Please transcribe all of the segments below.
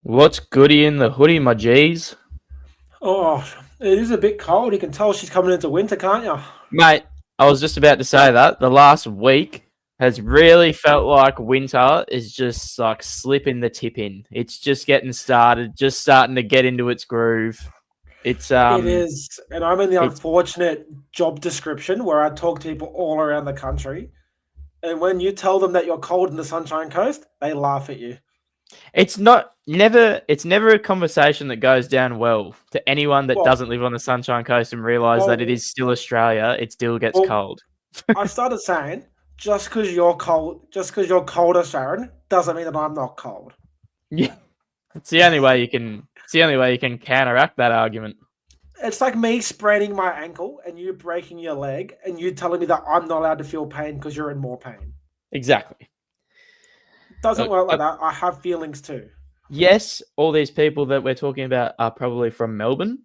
What's goody in the hoodie, my G's? Oh, it is a bit cold. You can tell she's coming into winter, can't you? Mate, I was just about to say that. The last week has really felt like winter is just like slipping the tip in. It's just getting started, just starting to get into its groove. It's It is. And I'm in the it's unfortunate job description where I talk to people all around the country. And when you tell them that you're cold in the Sunshine Coast, they laugh at you. it's never a conversation that goes down well to anyone that Well, doesn't live on the Sunshine Coast and realize that it well, is still Australia. It still gets well, cold. I started saying just because you're colder, Sharon, doesn't mean that I'm not cold. Yeah, it's the only way you can. It's the only way you can counteract that argument. It's like me spraining my ankle and you breaking your leg and you telling me that I'm not allowed to feel pain because you're in more pain. Exactly. Doesn't Look, work like that. I have feelings too. yes, all these people that we're talking about are probably from Melbourne,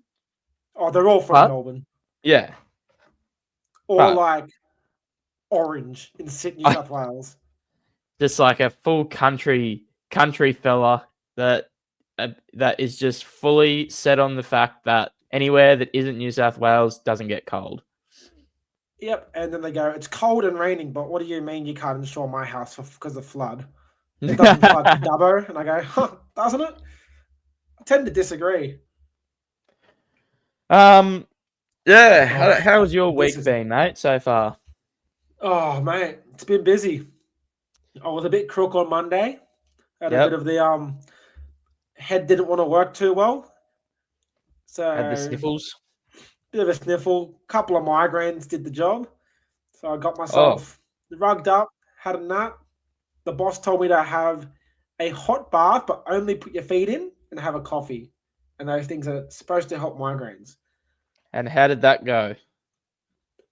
Oh, they're all from but Melbourne. yeah, Or but like Orange in Sydney, New I South Wales. just like a full country fella that is just fully set on the fact that anywhere that isn't New South Wales doesn't get cold. Yep. And then they go, it's cold and raining, but what do you mean you can't insure my house because of flood? It doesn't flood in Dubbo. And I go, huh, doesn't it? I tend to disagree. um, yeah. Oh, How's your this week is, been, mate, so far? oh, mate, it's been busy. I was a bit crook on Monday. Had a bit Yep, of the head didn't want to work too well. had the So, sniffles. bit of a sniffle, couple of migraines did the job. So I got Oh, myself rugged up, had a nap. The boss told me to have a hot bath, but only put your feet in and have a coffee. And those things are supposed to help migraines. and how did that go?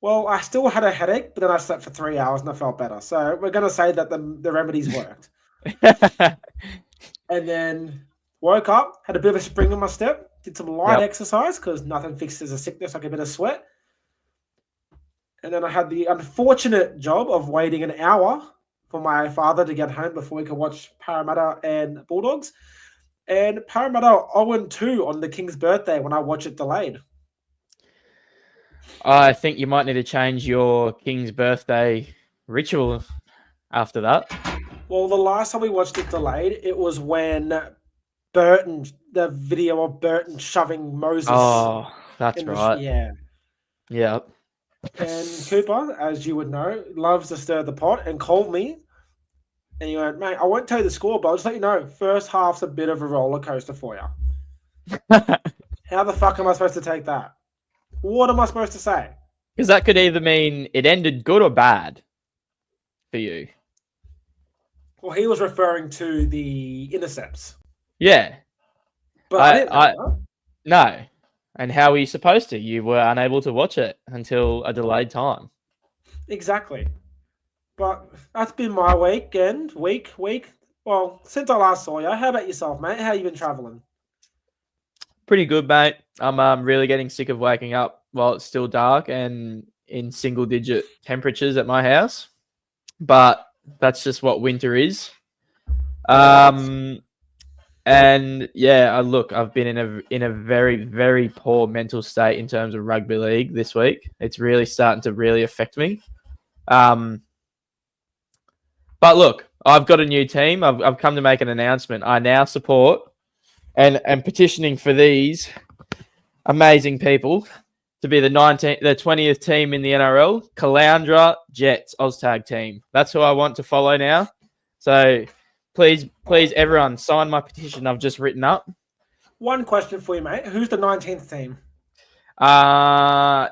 Well, I still had a headache, but then I slept for 3 hours and I felt better. So we're going to say that the remedies worked. And then woke up, had a bit of a spring in my step, did some light Yep. exercise because nothing fixes a sickness like a bit of sweat. And then I had the unfortunate job of waiting an hour for my father to get home before we could watch Parramatta and Bulldogs. And Parramatta 0-2 on the King's birthday when I watch it delayed. I think you might need to change your King's birthday ritual after that. Well, the last time we watched it delayed, it was when Burton, the video of Burton shoving Moses Oh, that's in the right. yeah. Yep. And Cooper, as you would know, loves to stir the pot and called me. And he went, mate, I won't tell you the score, but I'll just let you know. First half's a bit of a roller coaster for you. How the fuck am I supposed to take that? What am I supposed to say? Because that could either mean it ended good or bad for you. Well, he was referring to the intercepts, Yeah. but I I didn't know I that. no. And how were you supposed to? You were unable to watch it until a delayed time. Exactly. But that's been my week. Well, since I last saw you, how about yourself, mate? How you been traveling? Pretty good, mate. I'm really getting sick of waking up while it's still dark and in single digit temperatures at my house. But that's just what winter is. Yeah, it is. Um And yeah, look, I've been in a very very poor mental state in terms of rugby league this week. It's really starting to really affect me. Um, but look, I've got a new team. I've come to make an announcement. I now support and petitioning for these amazing people to be the 20th team in the NRL, Caloundra Jets Oztag team. That's who I want to follow now. So please, everyone, sign my petition I've just written up. One question for you, mate. Who's the 19th team?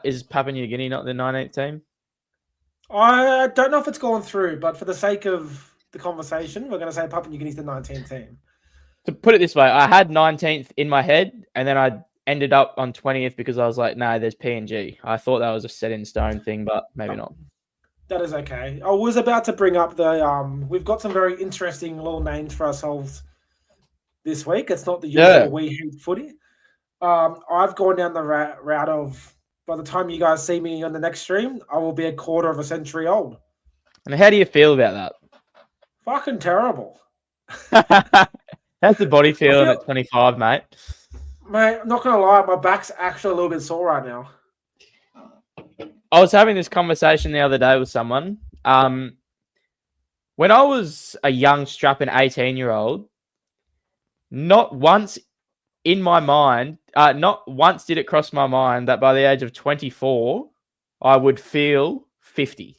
Is Papua New Guinea not the 19th team? I don't know if it's gone through, but for the sake of the conversation, we're going to say Papua New Guinea's the 19th team. To put it this way, I had 19th in my head, and then I ended up on 20th because I was like, no, there's PNG. I thought that was a set in stone thing, but maybe not. That is okay. I was about to bring up we've got some very interesting little names for ourselves this week. It's not the Yeah. usual we hate footy. I've gone down the route of by the time you guys see me on the next stream, I will be a quarter of a century old. And how do you feel about Fucking terrible. that? How's the body feeling feel- at 25, mate? Mate, I'm not gonna lie, my back's actually a little bit sore right now. I was having this conversation the other day with someone. When I was a young, strapping 18-year-old, not once in my mind, not once did it cross my mind that by the age of 24, I would feel 50.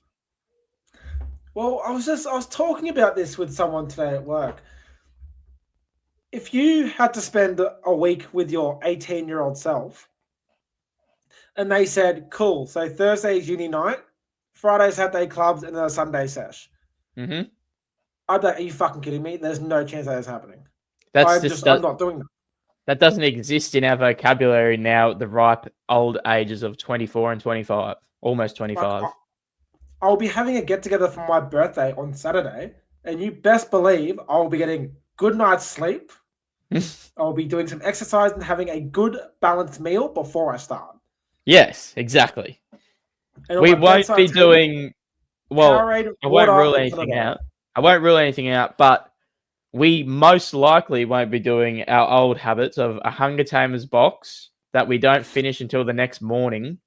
Well, I was talking about this with someone today at work. If you had to spend a week with your 18-year-old self, and they said, cool, so Thursday's uni night, Friday's Saturday clubs, and then a Sunday sesh. Mm-hmm. I'd be like, are you fucking kidding me? There's no chance that is happening. That's I'm not doing that. That doesn't exist in our vocabulary now at the ripe old ages of 24 and 25, almost 25. Like, I'll be having a get-together for my birthday on Saturday, and you best believe I'll be getting good night's sleep. I'll be doing some exercise and having a good balanced meal before I start. Yes, exactly. And We won't be doing... Well, I won't rule anything out. I won't rule anything out, but we most likely won't be doing our old habits of a Hunger Tamers box that we don't finish until the next morning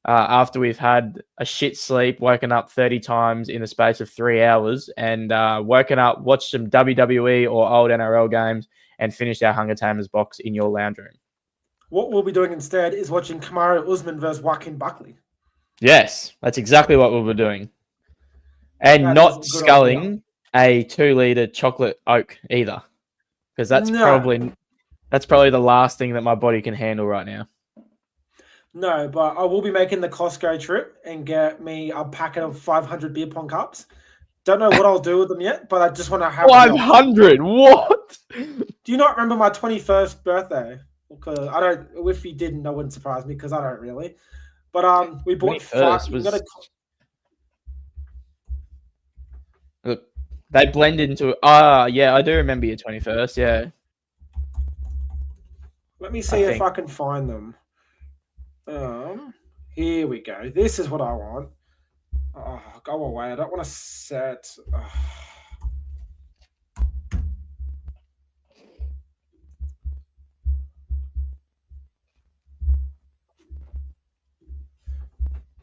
after we've had a shit sleep, woken up 30 times in the space of 3 hours, and woken up, watched some WWE or old NRL games, and finished our Hunger Tamers box in your lounge room. What we'll be doing instead is watching Kamaru Usman versus Joaquin Buckley. Yes, that's exactly what we'll be doing. And that not sculling a 2-liter chocolate oak either, because that's probably the last thing that my body can handle right now. No, but I will be making the Costco trip and get me a packet of 500 beer pong cups. Don't know what I'll do with them yet, but I just want to have 500. What? Do you not remember my 21st birthday? Because I don't. If you didn't, that wouldn't surprise me because I don't really. But we bought 5. Look, they blend into it. Yeah, I do remember your 21st. Yeah. Let me see if I can find them. Here we go. This is what I want. Oh, go away. I don't want to set.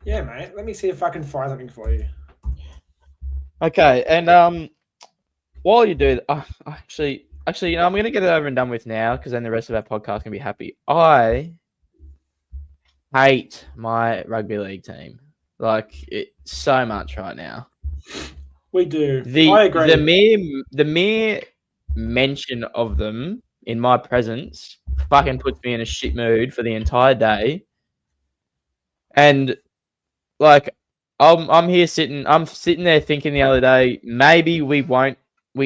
Yeah, mate. Let me see if I can find something for you. Okay, and while you do, actually, you know, I'm going to get it over and done with now because then the rest of our podcast can be happy. I hate my rugby league team so much right now. We do. I agree. The mere mention of them in my presence fucking puts me in a shit mood for the entire day. And I'm sitting there thinking the other day, maybe we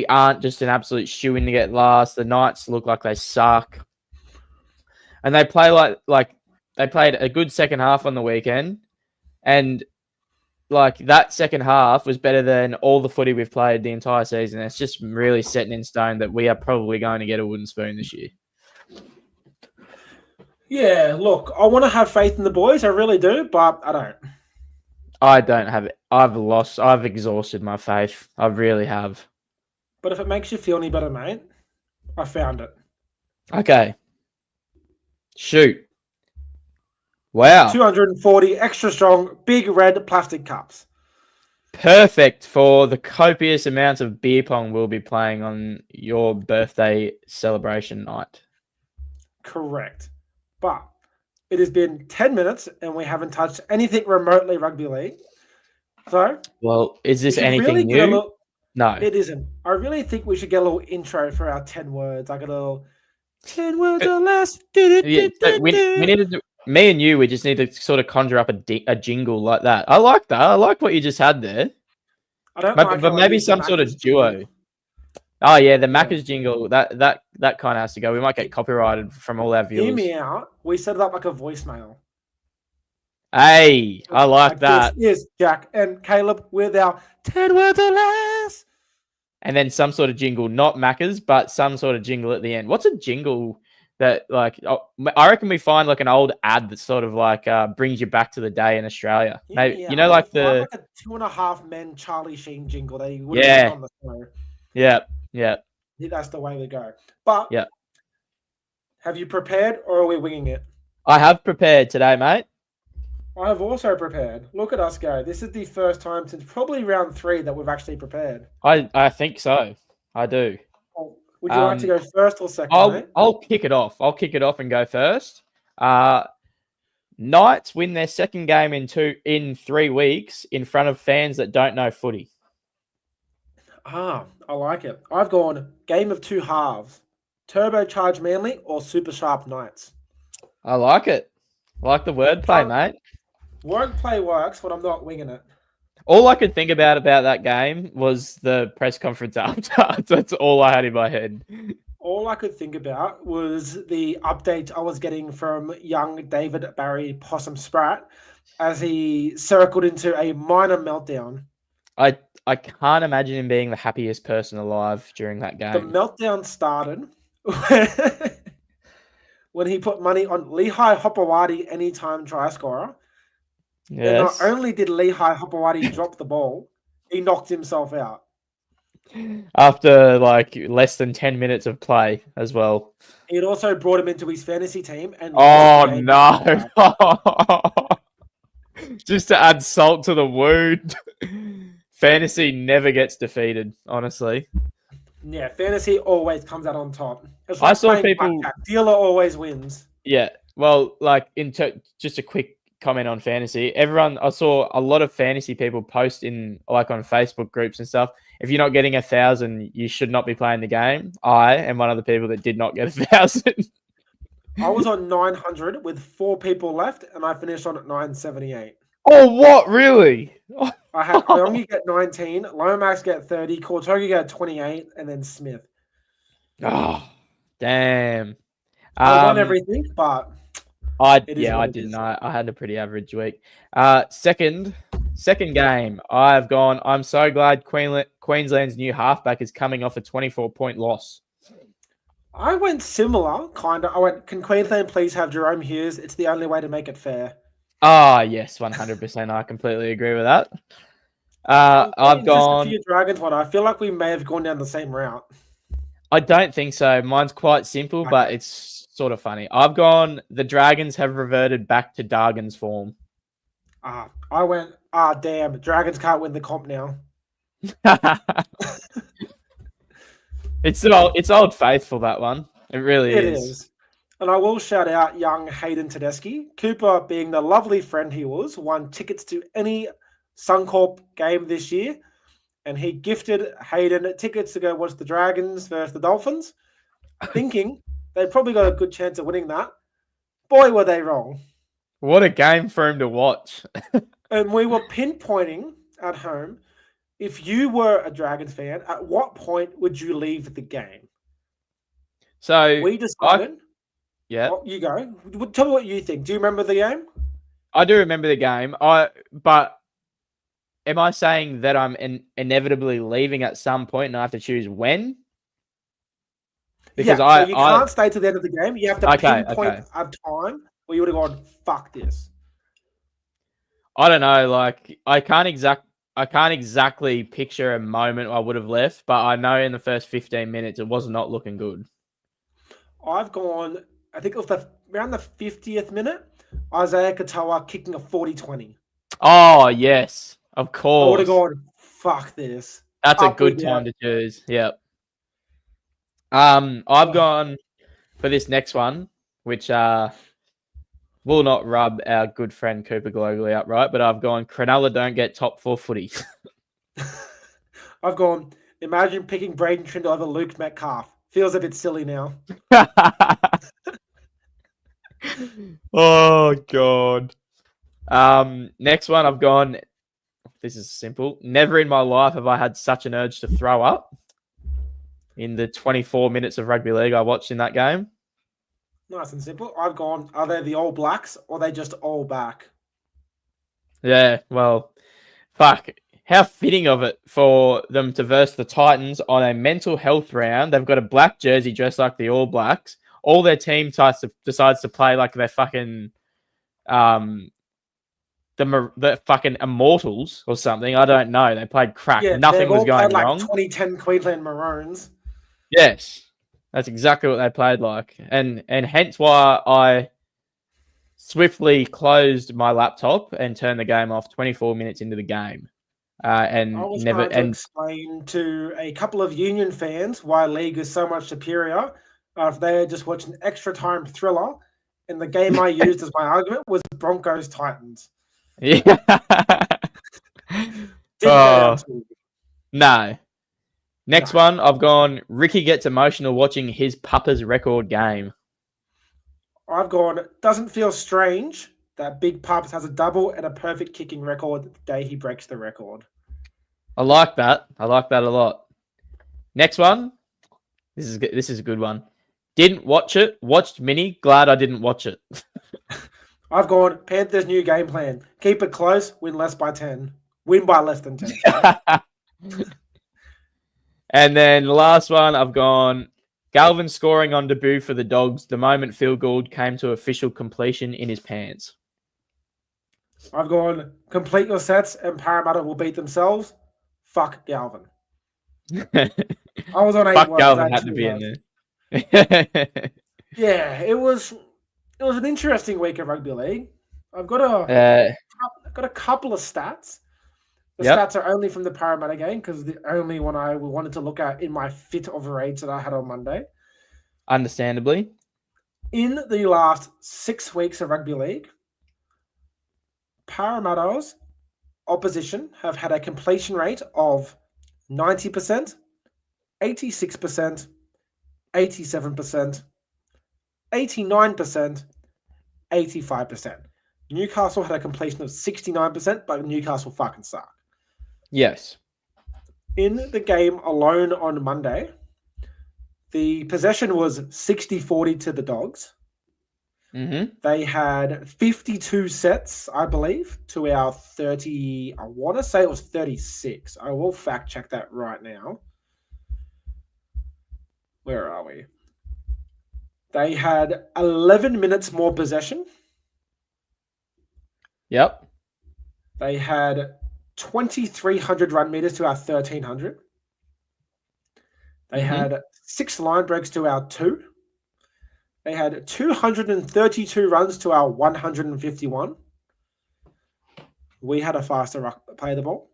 aren't just an absolute shoo-in to get last. The Knights look like they suck. And they play they played a good second half on the weekend. And that second half was better than all the footy we've played the entire season. It's just really setting in stone that we are probably going to get a wooden spoon this year. Yeah, look, I want to have faith in the boys. I really do, but I don't. I don't have it. I've exhausted my faith. I really have. But if it makes you feel any better, mate, I found it. Okay. Shoot. Wow. 240 extra strong, big red plastic cups. Perfect for the copious amounts of beer pong we'll be playing on your birthday celebration night. Correct. But it has been 10 minutes and we haven't touched anything remotely rugby league. So, well, is this anything new? No. It isn't. I really think we should get a little intro for our 10 words. Like a little 10 words or less. We need to do, me and you, we just need to sort of conjure up a jingle like that. I like that. I like what you just had there. But maybe some sort of duo. Jingle. Oh yeah, the Macca's jingle. That kind of has to go. We might get copyrighted from all our viewers. Hear me out. We set it up like a voicemail. Hey, I like that. Yes, Jack and Caleb with our 10 words or less. And then some sort of jingle, not Macca's, but some sort of jingle at the end. What's a jingle that I reckon we find an old ad that sort of brings you back to the day in Australia. Maybe yeah, you know, like a 2.5 Men Charlie Sheen jingle that you would have on the show. Yeah. That's the way we go. But Yeah. have you prepared or are we winging it? I have prepared today, mate. I have also prepared. Look at us go. This is the first time since probably round 3 that we've actually prepared. I think so. I do. Would you like to go first or second, mate? I'll kick it off. I'll kick it off and go first. Knights win their second game in 3 weeks in front of fans that don't know footy. I like it. I've gone game of 2 halves. Turbocharged Manly or super sharp Knights. I like it. I like the wordplay, mate. Wordplay works, but I'm not winging it. All I could think about that game was the press conference after. That's all I had in my head. All I could think about was the update I was getting from young David Barry Possum Spratt as he circled into a minor meltdown. I can't imagine him being the happiest person alive during that game. The meltdown started when he put money on Lehigh Hopewadi anytime try scorer. Yes. And not only did Lehigh Hopewadi drop the ball, he knocked himself out. After like less than 10 minutes of play as well. He had also brought him into his fantasy team. And no. Just to add salt to the wound. Fantasy never gets defeated, honestly. Yeah, fantasy always comes out on top. It's like I saw people... Dealer always wins. Yeah. Well, like, just a quick comment on fantasy. I saw a lot of fantasy people post on Facebook groups and stuff. If you're not getting 1,000, you should not be playing the game. I am one of the people that did not get 1,000. I was on 900 with 4 people left, and I finished on 978. Oh, what? Really? I had Iongi get 19, Lomax get 30, Kortogi get 28, and then Smith. Oh, damn. I won everything, but I didn't. I had a pretty average week. Second game, I've gone. I'm so glad Queensland's new halfback is coming off a 24-point loss. I went similar, kind of. I went, can Queensland please have Jerome Hughes? It's the only way to make it fair. Ah, yes, 100%. I completely agree with that. I've gone. For your Dragons one, I feel like we may have gone down the same route. I don't think so. Mine's quite simple, but it's sort of funny. I've gone. The Dragons have reverted back to Dargan's form. I went. Damn! Dragons can't win the comp now. It's old faithful, that one. It really is. It is. And I will shout out young Hayden Tedeschi. Cooper, being the lovely friend he was, won tickets to any Suncorp game this year. And he gifted Hayden tickets to go watch the Dragons versus the Dolphins, thinking they probably got a good chance of winning that. Boy, were they wrong. What a game for him to watch. And we were pinpointing at home, if you were a Dragons fan, at what point would you leave the game? So we decided... Yeah. Oh, you go. Tell me what you think. Do you remember the game? I do remember the game. But am I saying that I'm inevitably leaving at some point and I have to choose when? Because so you can't stay to the end of the game. You have to pinpoint a time where you would have gone, fuck this. I don't know. Like, I can't exactly picture a moment I would have left, but I know in the first 15 minutes it was not looking good. I've gone... I think it was around the 50th minute, Isaiah Katoa kicking a 40-20. Oh, yes. Of course. I would have gone, fuck this. That's a good time to choose. Yep. I've gone for this next one, which will not rub our good friend Cooper Globally up right, but I've gone Cronulla don't get top 4 footy. I've gone, imagine picking Braden Trindle over Luke Metcalf. Feels a bit silly now. Oh, God. Next one, I've gone, this is simple. Never in my life have I had such an urge to throw up in the 24 minutes of rugby league I watched in that game. Nice and simple. I've gone, are they the All Blacks or are they just all back? Yeah, well, fuck. How fitting of it for them to verse the Titans on a mental health round. They've got a black jersey dressed like the All Blacks. All their team decides to play like they're fucking the fucking Immortals or something. I don't know. They played crap. Yeah, nothing was going like wrong. 2010 Queensland Maroons. Yes, that's exactly what they played like, and hence why I swiftly closed my laptop and turned the game off 24 minutes into the game, I and was never trying to explain to a couple of Union fans why League is so much superior if they had just watched an extra time thriller. And the game I used as my argument was Broncos Titans. yeah. Didn't go down too. No. Next No. one, I've gone. Ricky gets emotional watching his Papa's record game. I've gone. Doesn't feel strange that Big Pups has a double and a perfect kicking record the day he breaks the record. I like that. I like that a lot. Next one. This is a good one. Didn't watch it. Watched Mini. Glad I didn't watch it. I've gone. Panthers' new game plan: keep it close, win less by 10, win by less than 10. And then the last one, I've gone. Galvin scoring on debut for the Dogs. The moment Phil Gould came to official completion in his pants. I've gone. Complete your sets, and Parramatta will beat themselves. Fuck Galvin. I was on 8. Fuck Galvin had to be in there. Yeah, it was an interesting week of rugby league. I've got a couple of stats. The stats are only from the Parramatta game because the only one I wanted to look at in my fit of rage that I had on Monday. Understandably. In the last 6 weeks of rugby league, Parramatta's opposition have had a completion rate of 90%, 86%, 87%, 89%, 85%. Newcastle had a completion of 69%, but Newcastle fucking suck. Yes. In the game alone on Monday, the possession was 60-40 to the Dogs. Mm-hmm. They had 52 sets, I believe, to our 30. I want to say it was 36. I will fact check that right now. Where are we? They had 11 minutes more possession. Yep. They had 2,300 run meters to our 1,300. They had 6 line breaks to our 2. They had 232 runs to our 151. We had a faster play the ball.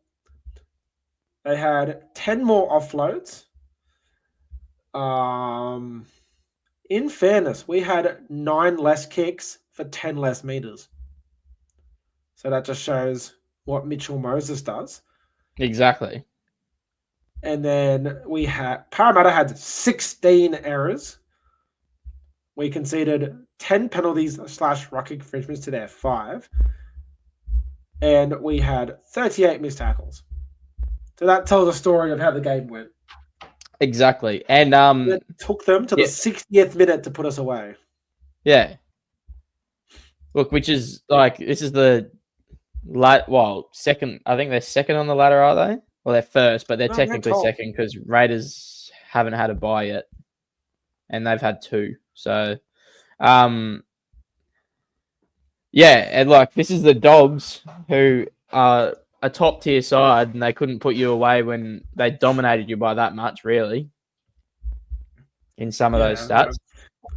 They had 10 more offloads. In fairness, we had 9 less kicks for 10 less meters. So that just shows what Mitchell Moses does. Exactly. And then we had Parramatta had 16 errors. We conceded 10 penalties / ruck infringements to their 5. And we had 38 missed tackles. So that tells a story of how the game went. Exactly. And it took them to the 60th minute to put us away. Yeah. Look, which is like, this is the second. I think they're second on the ladder, are they? Well, they're first, but they're technically second because Raiders haven't had a bye yet, and they've had 2. So, and like this is the Dogs who are a top tier side, and they couldn't put you away when they dominated you by that much, really. In some of those stats,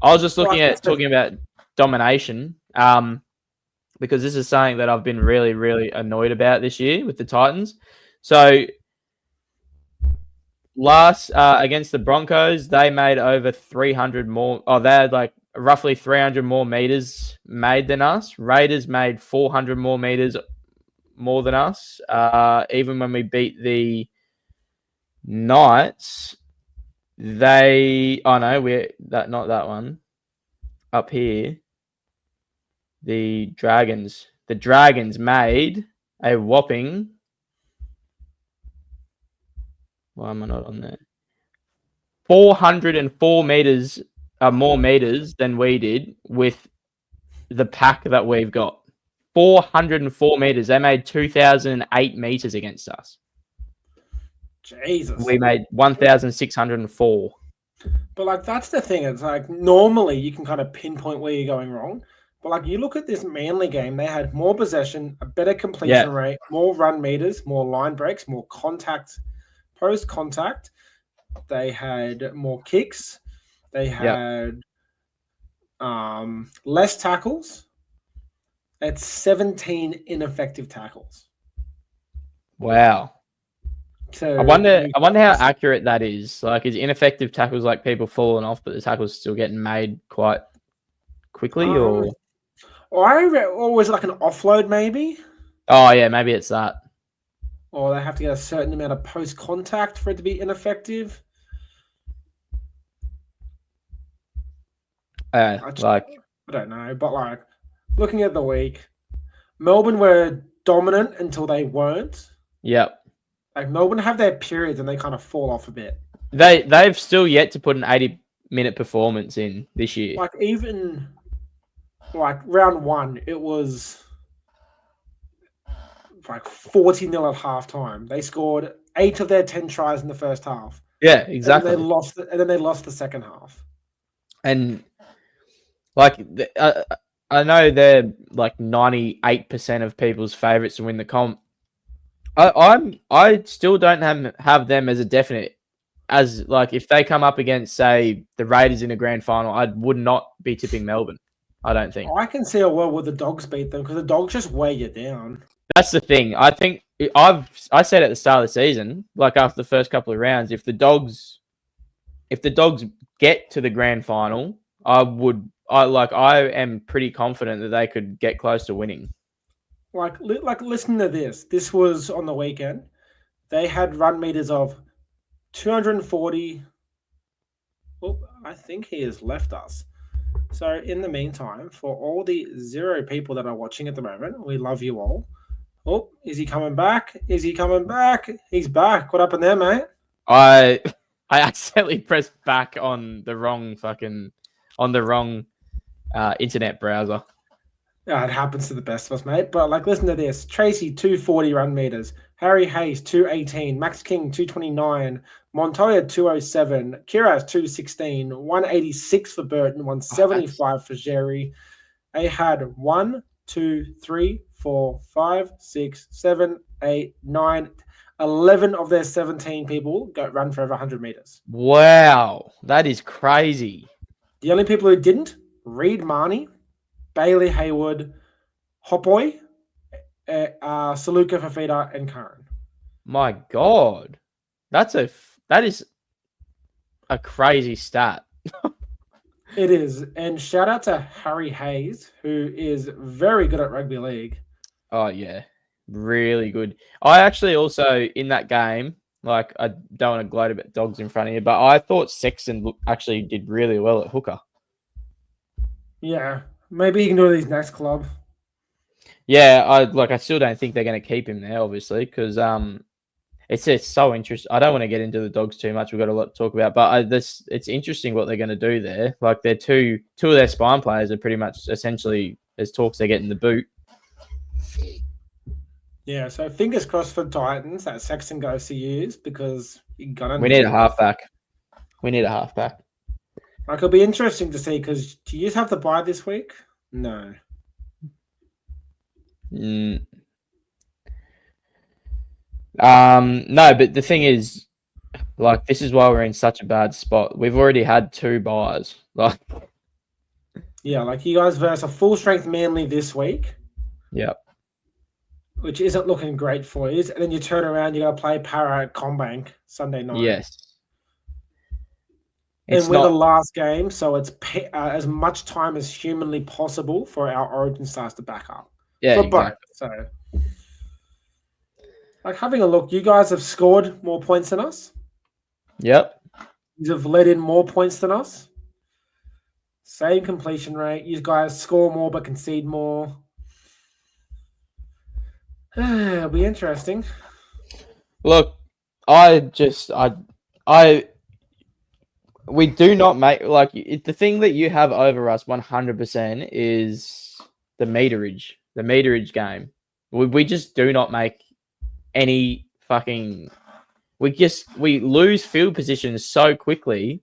I was just talking about domination, because this is something that I've been really, really annoyed about this year with the Titans. So last against the Broncos, they made over 300 more. Oh, they had like roughly 300 more meters made than us. Raiders made 400 more meters more than us. Even when we beat the Knights, not that one up here. The Dragons made a whopping. Why am I not on there? 404 meters, more meters than we did with the pack that we've got. 404 meters. They made 2,008 meters against us. Jesus. We made 1,604. But like that's the thing. It's like normally you can kind of pinpoint where you're going wrong. But like you look at this Manly game, they had more possession, a better completion rate, more run meters, more line breaks, more contact, post contact. They had more kicks. They had less tackles. It's 17 ineffective tackles. Wow. So I wonder how accurate that is. Like, is ineffective tackles like people falling off, but the tackles still getting made quite quickly, or? Or was it like an offload maybe? Oh yeah, maybe it's that. Or they have to get a certain amount of post contact for it to be ineffective. I don't know, but like looking at the week, Melbourne were dominant until they weren't. Yep. Like Melbourne have their periods and they kind of fall off a bit. They've still yet to put an 80-minute performance in this year. Like even like round one, it was like 40-0 at halftime. They scored 8 of their 10 tries in the first half. Yeah, exactly. And then they lost the second half. And like I know they're like 98% of people's favorites to win the comp. I still don't have them as a definite. As like if they come up against, say, the Raiders in a grand final, I would not be tipping Melbourne. I don't think. I can see a world where the Dogs beat them because the Dogs just weigh you down. That's the thing. I think I said at the start of the season, like after the first couple of rounds, if the Dogs get to the grand final, I am pretty confident that they could get close to winning. Like listen to this. This was on the weekend. They had run meters of 240. Well, I think he has left us. So in the meantime, for all the 0 people that are watching at the moment, we love you all. Oh, is he coming back? Is he coming back? He's back. What happened there, mate? I accidentally pressed back on the wrong internet browser. Yeah, it happens to the best of us, mate. But like, listen to this: Tracy 240 run meters, Harry Hayes 218, Max King 229, Montoya 207, Kiraz 216, 186 for Burton, 175 for Jerry. They had 1, 2, 3, 4, 5, 6, 7, 8, 9, 11 of their 17 people run for over 100 meters. Wow, that is crazy. The only people who didn't: Reed Marnie, Bailey Hayward, Hopoy, Saluka Fafita, and Karen. My God, that is a crazy stat. It is, and shout out to Harry Hayes, who is very good at rugby league. Oh yeah, really good. I actually also in that game, like I don't want to gloat about Dogs in front of you, but I thought Sexton actually did really well at hooker. Yeah, maybe he can do it at his next club. Yeah, I still don't think they're going to keep him there, obviously, because it's so interesting. I don't want to get into the Dogs too much. We've got a lot to talk about, but it's interesting what they're going to do there. Like they're two of their spine players are pretty much essentially as talks they're getting the boot. Yeah, so fingers crossed for Titans that Sexton goes to use because we need a halfback. We need a halfback. Like it'll be interesting to see because do you have to buy this week? No. No, but the thing is, like, this is why we're in such a bad spot. We've already had 2 buys. Like, yeah, like you guys versus a full strength Manly this week. Yep. Which isn't looking great for you. And then you turn around, you got to play Para at Combank Sunday night. Yes. And we're the last game, so it's as much time as humanly possible for our Origin stars to back up. Yeah, for both. So, like having a look, you guys have scored more points than us. Yep. You have let in more points than us. Same completion rate. You guys score more but concede more. It'll be interesting. Look, we do not make like the thing that you have over us 100% is the meterage game. We just do not make any fucking. We lose field positions so quickly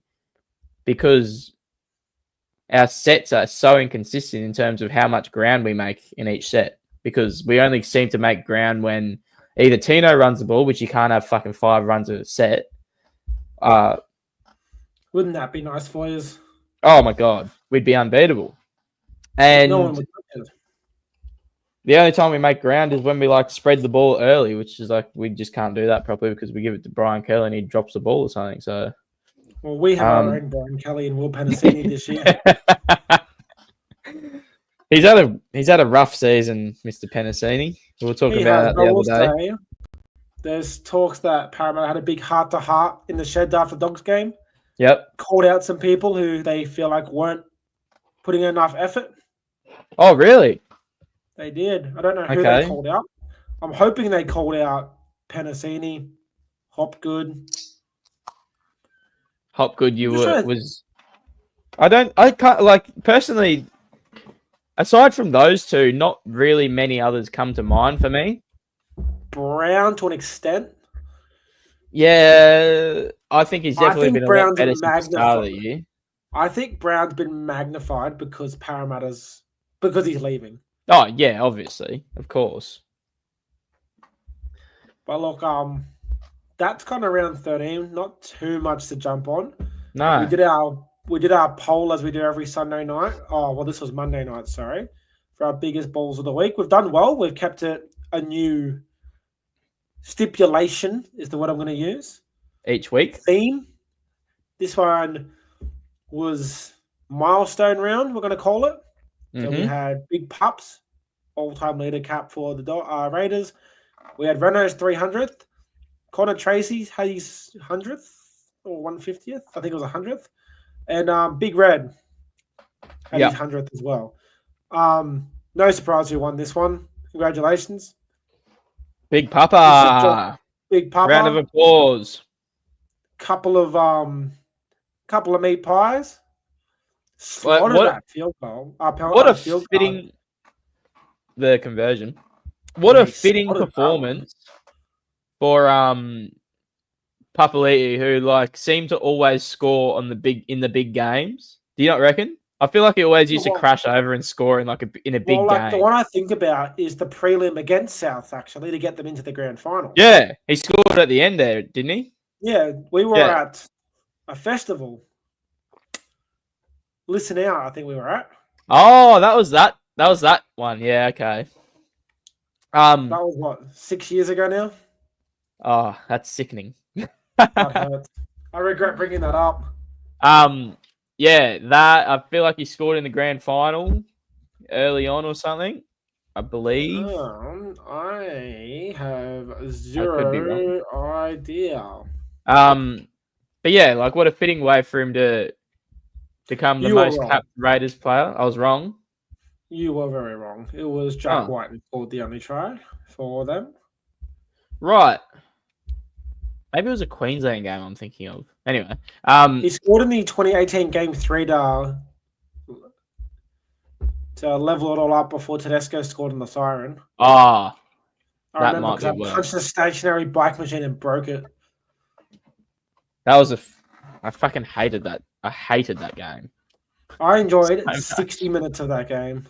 because our sets are so inconsistent in terms of how much ground we make in each set. Because we only seem to make ground when either Tino runs the ball, which you can't have fucking 5 runs a set, Wouldn't that be nice for you? Oh my god, we'd be unbeatable. And No one would touch it. the only time we make ground is when we like spread the ball early, which is like we just can't do that properly because we give it to Brian Kelly and he drops the ball or something. So, well, we have our own Brian Kelly and Will Penasini this year. He's had a rough season, Mr. Penasini. We were talking about that the other day. There's talks that Parramatta had a big heart-to-heart in the shed after the Dogs game. Yep. Called out some people who they feel like weren't putting in enough effort. Oh, really? They did. I don't know who they called out. I'm hoping they called out Penasini, Hopgood. Hopgood, I can't, like, personally, aside from those two, not really many others come to mind for me. Brown to an extent. Yeah, I think he's definitely been a lot better since the start of the year. I think Brown's been magnified because because he's leaving. Oh, yeah, obviously. Of course. But look, that's kind of round 13. Not too much to jump on. No. We did our poll as we do every Sunday night. Oh, well, this was Monday night, sorry. For our biggest balls of the week. We've done well. We've kept it a new stipulation is the word I'm going to use. Each week. Theme. This one was milestone round, we're going to call it. So we had Big Pups, all-time leader cap for the Raiders. We had Renault's 300th. Connor Tracy's had his 100th or 150th. I think it was 100th. And Big Red had his 100th as well. No surprise who won this one. Congratulations. Big Papa. Big Papa. Round of applause. Couple of meat pies. Slaughtered that field goal. What a fitting the conversion. What a fitting performance for Papali'i, who like seemed to always score in the big games. Do you not reckon? I feel like he always used to crash over and score in in a big game. The one I think about is the prelim against South actually to get them into the grand final. Yeah, he scored at the end there, didn't he? Yeah, we were at a festival. Listen Out, I think we were at. Oh, that was that one. Yeah, okay. That was what, 6 years ago now? Oh, that's sickening. That hurts. I regret bringing that up. Yeah, that I feel like he scored in the grand final early on or something. I believe. I have zero idea. But yeah, like what a fitting way for him to become the most capped Raiders player. I was wrong. You were very wrong. It was Jack White who scored the only try for them. Right. Maybe it was a Queensland game I'm thinking of. Anyway. He scored in the 2018 Game 3 to level it all up before Tedesco scored in the siren. I remember because I punched the stationary bike machine and broke it. That was I fucking hated that. I hated that game. I enjoyed 60 minutes of that game.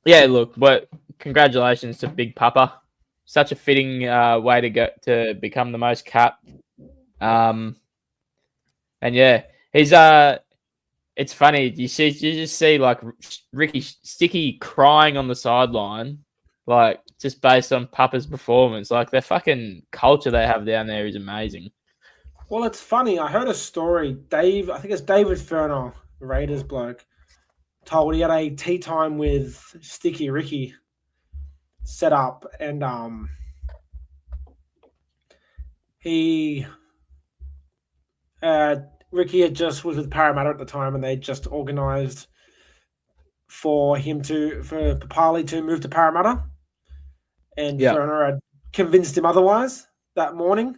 Yeah, look, but congratulations to Big Papa. Such a fitting way to go to become the most capped. And yeah, he's it's funny. You just see like Ricky Sticky crying on the sideline, like just based on Papa's performance. Like their fucking culture they have down there is amazing. Well, it's funny. I heard a story. I think it's David Ferner, Raiders bloke, told he had a tea time with Sticky Ricky set up, and Ricky had just was with Parramatta at the time, and they just organised for Papali to move to Parramatta, and Ferner had convinced him otherwise that morning.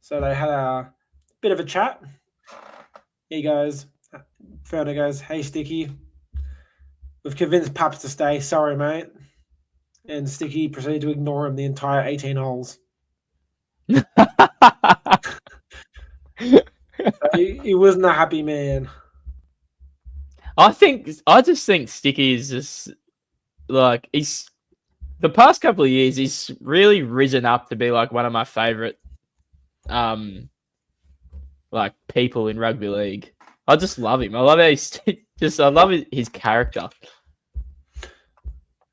So they had a bit of a chat. Ferner goes, "Hey, Sticky, we've convinced Paps to stay. Sorry, mate." And Sticky proceeded to ignore him the entire 18 holes. So he wasn't a happy man. I just think Sticky is just like he's the past couple of years, he's really risen up to be like one of my favourite, like people in rugby league. I just love him. I love how he's I love his character.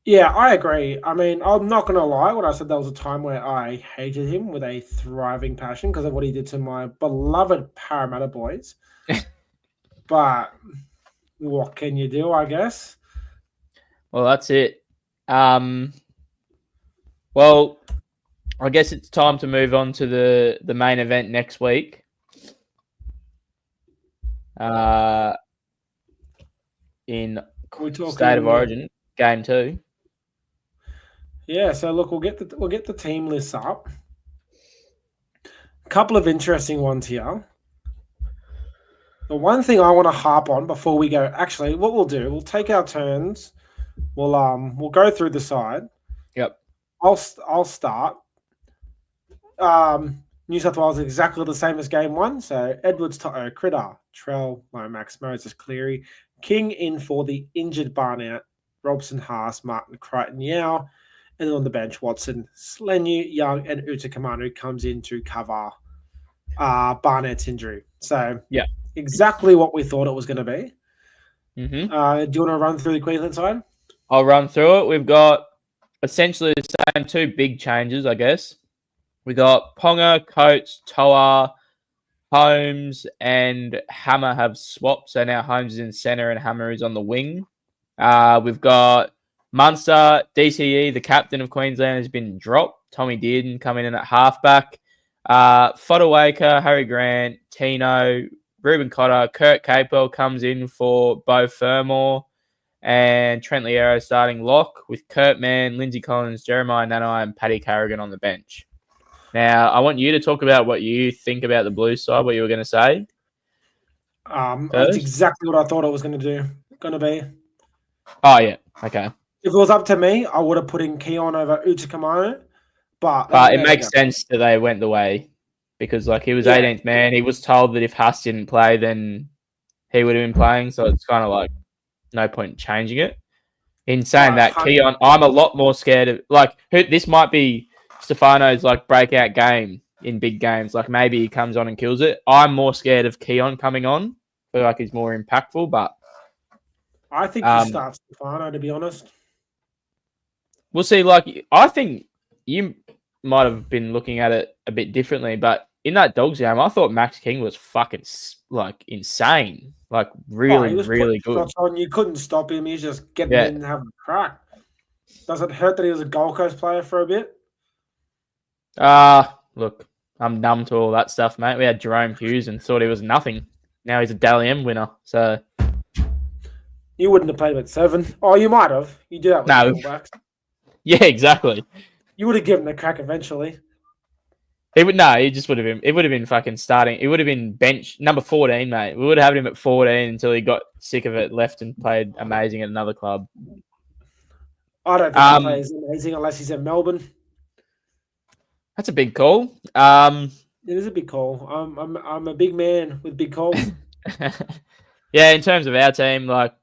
Yeah, I agree. I mean, I'm not going to lie when I said there was a time where I hated him with a thriving passion because of what he did to my beloved Parramatta boys. But what can you do, I guess? Well, that's it. Well, I guess it's time to move on to the main event next week. In State of Origin, Game 2. Yeah, so look, we'll get the team lists up. A couple of interesting ones here. The one thing I want to harp on before we go, actually, what we'll do, we'll take our turns. We'll go through the side. Yep. I'll start. New South Wales is exactly the same as game 1. So Edwards, Toto, Critter, Trell, Lomax, Moses, Cleary, King in for the injured Barnett, Robson, Haas, Martin, Crichton, Yao. And then on the bench, Watson, Slenu, Young, and Utakamanu comes in to cover Barnett's injury. So yeah, exactly what we thought it was going to be. Mm-hmm. Do you want to run through the Queensland side? I'll run through it. We've got essentially the same 2 big changes, I guess. We got Ponga, Coates, Toa, Holmes, and Hammer have swapped. So now Holmes is in centre and Hammer is on the wing. We've got Munster, DCE, the captain of Queensland, has been dropped. Tommy Dearden coming in at halfback. Fodawaker, Harry Grant, Tino, Ruben Cotter, Kurt Capewell comes in for Beau Fermor, and Trent Liero starting lock with Kurt Mann, Lindsay Collins, Jeremiah Nanai, and Paddy Carrigan on the bench. Now, I want you to talk about what you think about the Blues side, what you were going to say. That's exactly what I thought it was going to be. Oh, yeah. Okay. If it was up to me, I would have put in Keon over Utakamanu. But it makes sense that they went the way because, like, he was 18th man. He was told that if Haas didn't play, then he would have been playing. So it's kind of like no point in changing it. In saying that, Keon, I'm a lot more scared of, like, this might be Stefano's, like, breakout game in big games. Like, maybe he comes on and kills it. I'm more scared of Keon coming on. I feel like he's more impactful, but I think he starts Stefano, to be honest. We'll see. Like, I think you might have been looking at it a bit differently, but in that Dogs game, I thought Max King was fucking, like, insane. Like, really, really good. On. You couldn't stop him. He's just getting in and having a crack. Does it hurt that he was a Gold Coast player for a bit? Look, I'm numb to all that stuff, mate. We had Jerome Hughes and thought he was nothing. Now he's a Dally M winner, so... You wouldn't have played him at 7. Oh, you might have. You do that with fullbacks. Yeah, exactly. You would have given him a crack eventually. He just would have been. It would have been fucking starting. It would have been bench number 14, mate. We would have had him at 14 until he got sick of it, left and played amazing at another club. I don't think he plays amazing unless he's in Melbourne. That's a big call. It is a big call. I'm a big man with big calls. Yeah, in terms of our team, like,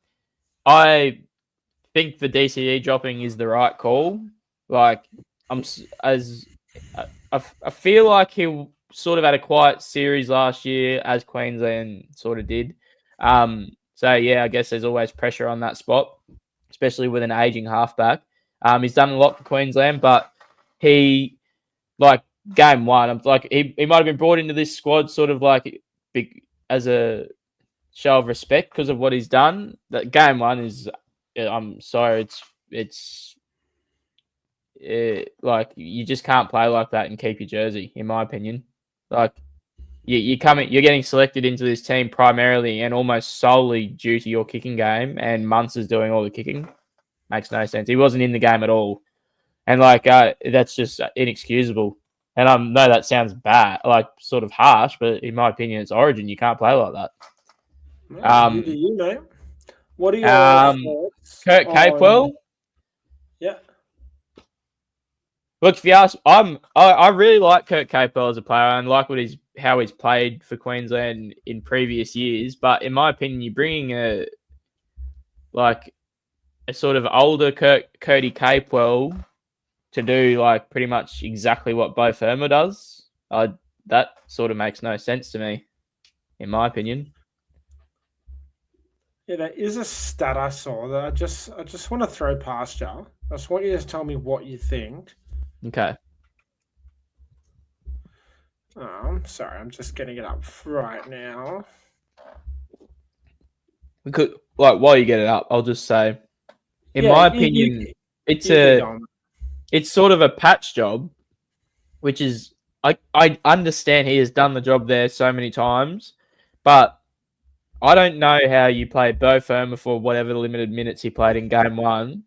I think the DCE dropping is the right call. Like, I feel like he sort of had a quiet series last year, as Queensland sort of did. So yeah, I guess there's always pressure on that spot, especially with an aging halfback. He's done a lot for Queensland, but he, like, game 1, I'm like, he might have been brought into this squad sort of like as a show of respect because of what he's done. That game 1 is, I'm sorry, it's like, you just can't play like that and keep your jersey, in my opinion. Like, you're getting selected into this team primarily and almost solely due to your kicking game, and Munster's doing all the kicking. Makes no sense. He wasn't in the game at all, and like, that's just inexcusable. And I know that sounds bad, like, sort of harsh, but in my opinion, it's Origin. You can't play like that. You do you, mate. What are your thoughts? Kurt Capewell? Yeah. Look, if you ask, I really like Kurt Capewell as a player and like how he's played for Queensland in previous years. But in my opinion, you're bringing a sort of older Curdy Capewell to do like pretty much exactly what Bo Firma does, that sort of makes no sense to me, in my opinion. Yeah, there is a stat I saw that I just want to throw past you. I just want you to tell me what you think. Okay. I'm sorry, I'm just getting it up right now. We could, like, while you get it up, I'll just say, in my opinion, it's sort of a patch job, which is I understand he has done the job there so many times, but I don't know how you play Bo Firma for whatever the limited minutes he played in game one.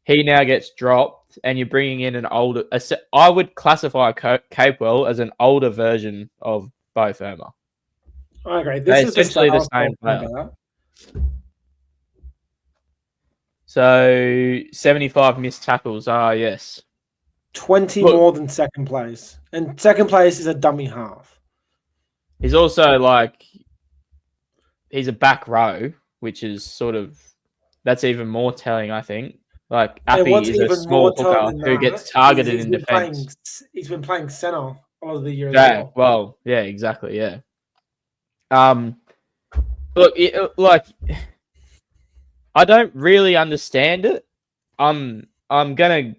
He now gets dropped, and you're bringing in an older. I would classify Capewell as an older version of Bo Firma. I agree. They're This is essentially the same player. So 75 missed tackles. Yes. 20 more than second place. And second place is a dummy half. He's also like, he's a back row, which is sort of, that's even more telling, I think. Like, Appy is a small hooker who gets targeted in defence. He's been playing centre a lot of the year as well. Well, yeah, exactly, yeah. Look, I don't really understand it. I'm gonna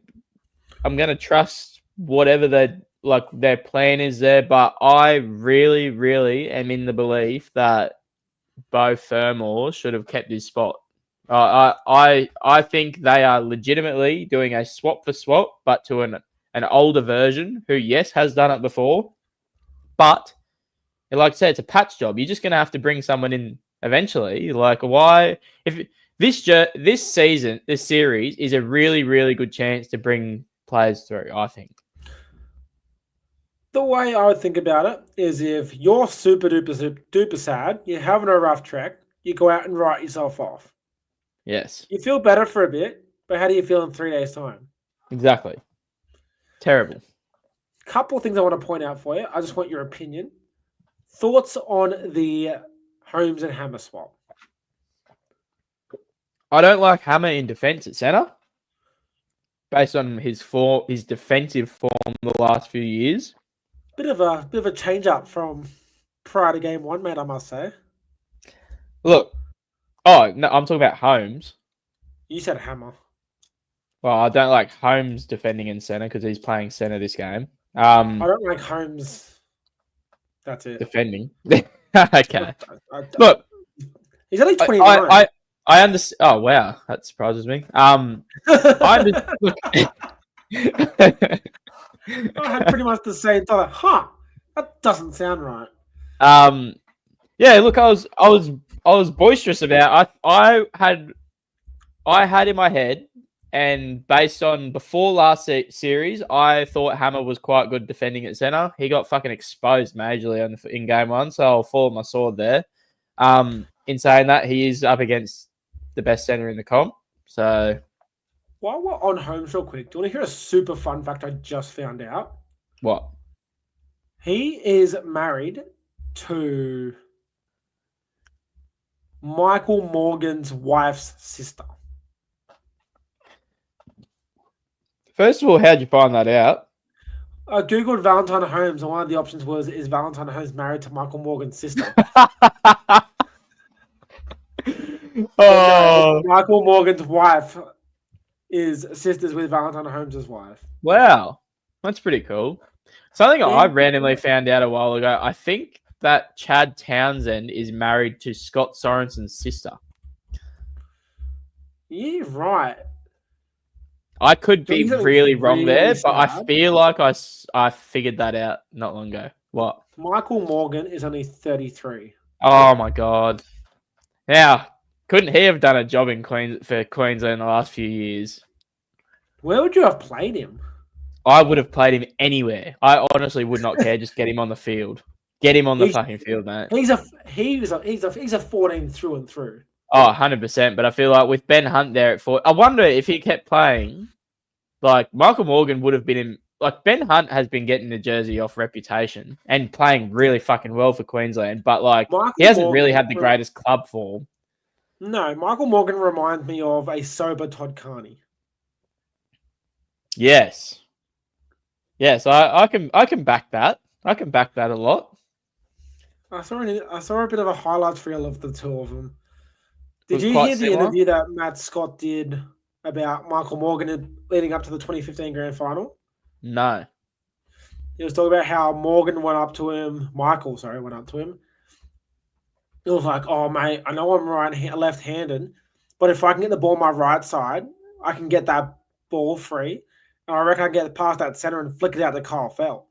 trust whatever their plan is there, but I really, really am in the belief that Bo Fermor should have kept his spot. I think they are legitimately doing a swap for swap, but to an older version who, yes, has done it before, but like I said, it's a patch job. You're just going to have to bring someone in eventually. Like, why? If this series is a really, really good chance to bring players through, I think. The way I would think about it is if you're super duper sad, you're having a rough trek, you go out and write yourself off. Yes. You feel better for a bit, but how do you feel in 3 days' time? Exactly. Terrible. Couple of things I want to point out for you. I just want your opinion. Thoughts on the Holmes and Hammer swap? I don't like Hammer in defence at centre, based on his defensive form the last few years. Bit of a change up from prior to game one, mate, I must say. Look, no, I'm talking about Holmes. You said Hammer. Well, I don't like Holmes defending in centre because he's playing centre this game. I don't like Holmes. That's it. Defending. Okay. Look, he's only 29. I understand. Oh wow, that surprises me. I had pretty much the same thought. That doesn't sound right. Yeah. Look, I was boisterous about. I had in my head, and based on before last series, I thought Hammer was quite good defending at centre. He got fucking exposed majorly in game one, so I'll fall on my sword there. In saying that, he is up against the best centre in the comp. So, while we're on Holmes real quick, do you want to hear a super fun fact I just found out? What? He is married to Michael Morgan's wife's sister. First of all, how'd you find that out? I googled Valentine Holmes, and one of the options was, is Valentine Holmes married to Michael Morgan's sister? Oh, Michael Morgan's wife is sisters with Valentine Holmes' wife. Wow, that's pretty cool. Something I randomly found out a while ago. I think that Chad Townsend is married to Scott Sorensen's sister. Yeah, right. I could be really wrong there, but I feel like I figured that out not long ago. What? Michael Morgan is only 33. Oh my god! Now, couldn't he have done a job in Queensland in the last few years? Where would you have played him? I would have played him anywhere. I honestly would not care. Just get him on the field. Get him on the fucking field, mate. He's a 14 through and through. Oh, 100%. But I feel like with Ben Hunt there at 4, I wonder if he kept playing. Like Michael Morgan would have been in. Like Ben Hunt has been getting the jersey off reputation and playing really fucking well for Queensland, but like he hasn't really had the greatest club form. No, Michael Morgan reminds me of a sober Todd Carney. Yes. Yes, I can back that. I can back that a lot. I saw a bit of a highlight reel of the two of them. It Did was you quite hear the similar. interview that Matt Scott did about Michael Morgan leading up to the 2015 Grand Final? No. He was talking about how Morgan went up to him. Michael, sorry, went up to him. It was like, "Oh mate, I know I'm left-handed, but if I can get the ball on my right side, I can get that ball free, and I reckon I can get past that center and flick it out to Kyle Felt."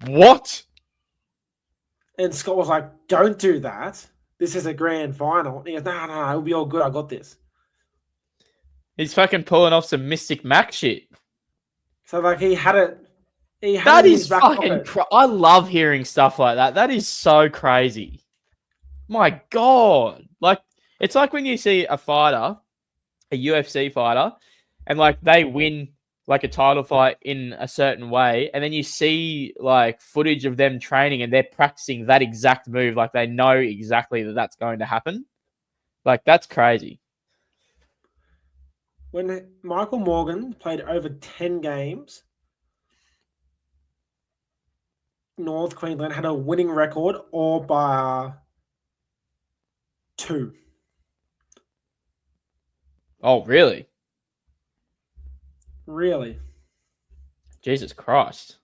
What? And Scott was like, "Don't do that. This is a grand final." And he goes, No, it'll be all good. I got this." He's fucking pulling off some Mystic Mac shit. So like he had it That in his is back fucking. pocket. I love hearing stuff like that. That is so crazy. My God, like it's like when you see a fighter, a UFC fighter, and like they win like a title fight in a certain way, and then you see like footage of them training and they're practicing that exact move, like they know exactly that that's going to happen. Like that's crazy. When Michael Morgan played over 10 games, North Queensland had a winning record all by 2. Oh, really? Really? Jesus Christ.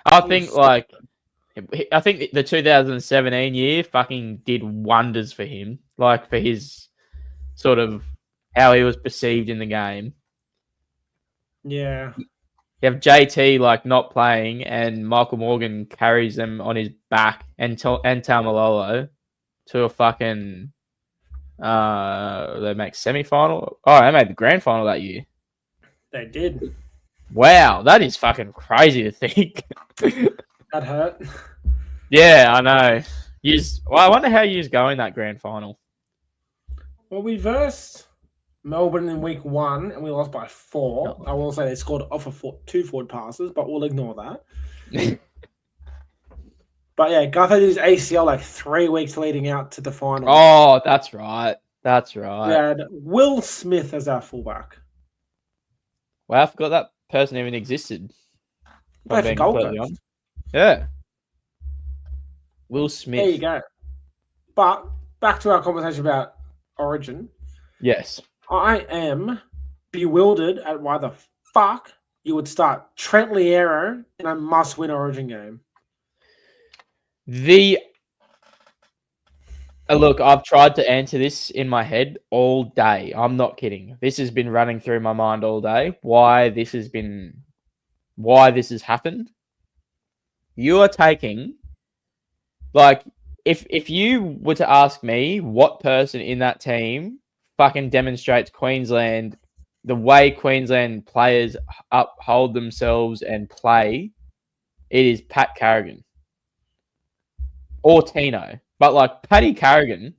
I think the 2017 year fucking did wonders for him, like for his sort of how he was perceived in the game. Yeah. You have JT like not playing, and Michael Morgan carries them on his back, and Tamalolo to a fucking they make semi-final. Oh, they made the grand final that year. They did. Wow, that is fucking crazy to think. That hurt. Yeah, I know. I wonder how you going that grand final. Well, we versed Melbourne in week 1 and we lost by 4. Oh. I will say they scored off of 2 forward passes, but we'll ignore that. But yeah, Guth had his ACL like 3 weeks leading out to the final. Oh, that's right. That's right. We had Will Smith as our fullback. Wow, I forgot that person even existed. Played for Gold Coast. Yeah. Will Smith. There you go. But back to our conversation about Origin. Yes. I am bewildered at why the fuck you would start Trent Liero in a must-win Origin game. Look, I've tried to answer this in my head all day. I'm not kidding. This has been running through my mind all day. Why this has happened. You are taking, like, if you were to ask me what person in that team fucking demonstrates Queensland, the way Queensland players uphold themselves and play, it is Pat Carrigan or Tino. But like Paddy Carrigan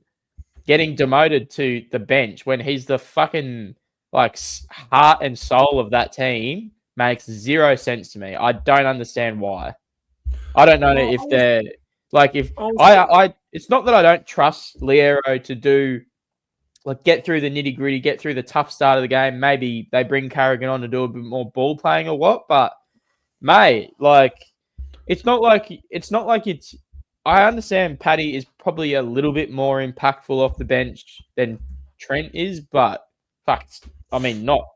getting demoted to the bench when he's the fucking like heart and soul of that team makes zero sense to me. I don't understand why. I don't know if they're like if I it's not that I don't trust Liero to do like get through the nitty gritty, get through the tough start of the game. Maybe they bring Carrigan on to do a bit more ball playing or what, but mate, like it's not like it's I understand Paddy is probably a little bit more impactful off the bench than Trent is, but fuck, I mean, not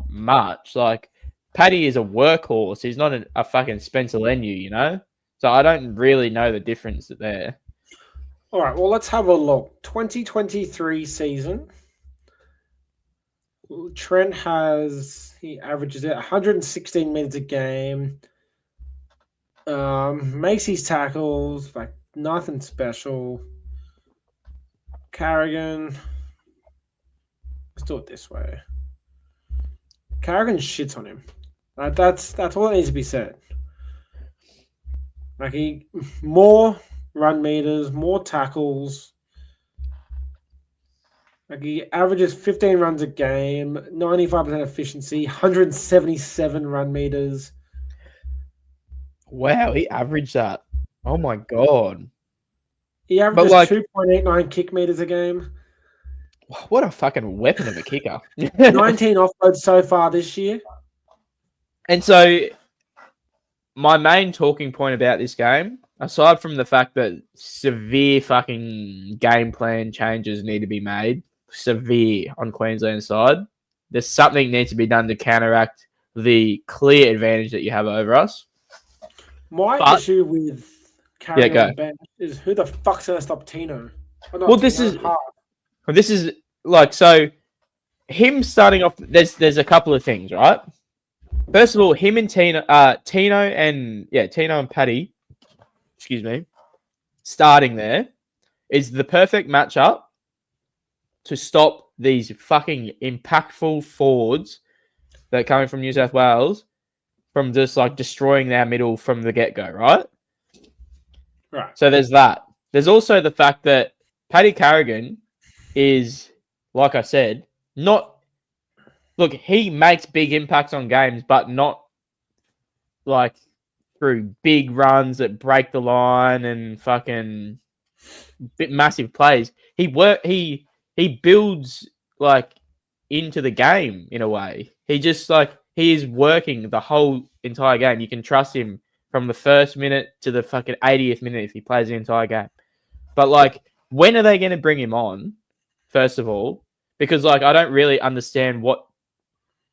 much. Like, Paddy is a workhorse. He's not a fucking Spencer Leniu, you know? So I don't really know the difference there. All right, well, let's have a look. 2023 season. Trent he averages it 116 minutes a game. Makes his tackles, like nothing special. Carrigan. Let's do it this way. Carrigan shits on him. That's all that needs to be said. Like more run meters, more tackles. Like he averages 15 runs a game, 95% efficiency, 177 run meters. Wow, he averaged that. Oh my god. He averages 2.89 kick meters a game. What a fucking weapon of a kicker. 19 offloads so far this year. And so my main talking point about this game, aside from the fact that severe fucking game plan changes need to be made, severe on Queensland's side, there's something needs to be done to counteract the clear advantage that you have over us. My issue with carrying go. on the bench is who the fuck's going to stop Tino? Well, this is like, so him starting off, there's a couple of things, right? First of all, him and Tino and Paddy, starting there is the perfect matchup to stop these fucking impactful forwards that are coming from New South Wales from just like destroying their middle from the get-go, right? Right. So there's that. There's also the fact that Paddy Carrigan is, like I said, he makes big impacts on games, but not like through big runs that break the line and fucking massive plays. He builds like into the game in a way. He is working the whole entire game. You can trust him from the first minute to the fucking 80th minute if he plays the entire game. But like, when are they going to bring him on? First of all, because like I don't really understand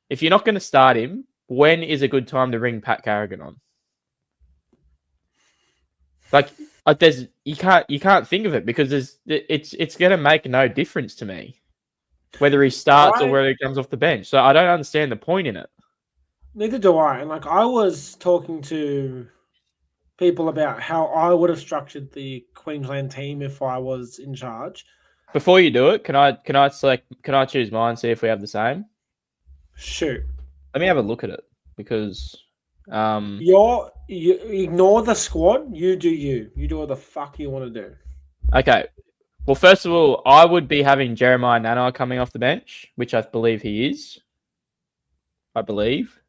if you're not going to start him, when is a good time to bring Pat Carrigan on? Like you can't think of it because it's going to make no difference to me whether he starts or whether he comes off the bench. So I don't understand the point in it. Neither do I. And like I was talking to people about how I would have structured the Queensland team if I was in charge. Before you do it, can I choose mine, see if we have the same? Shoot. Let me have a look at it because you ignore the squad, you do you. You do what the fuck you want to do. Okay. Well, first of all, I would be having Jeremiah Nanai coming off the bench, which I believe he is. I believe.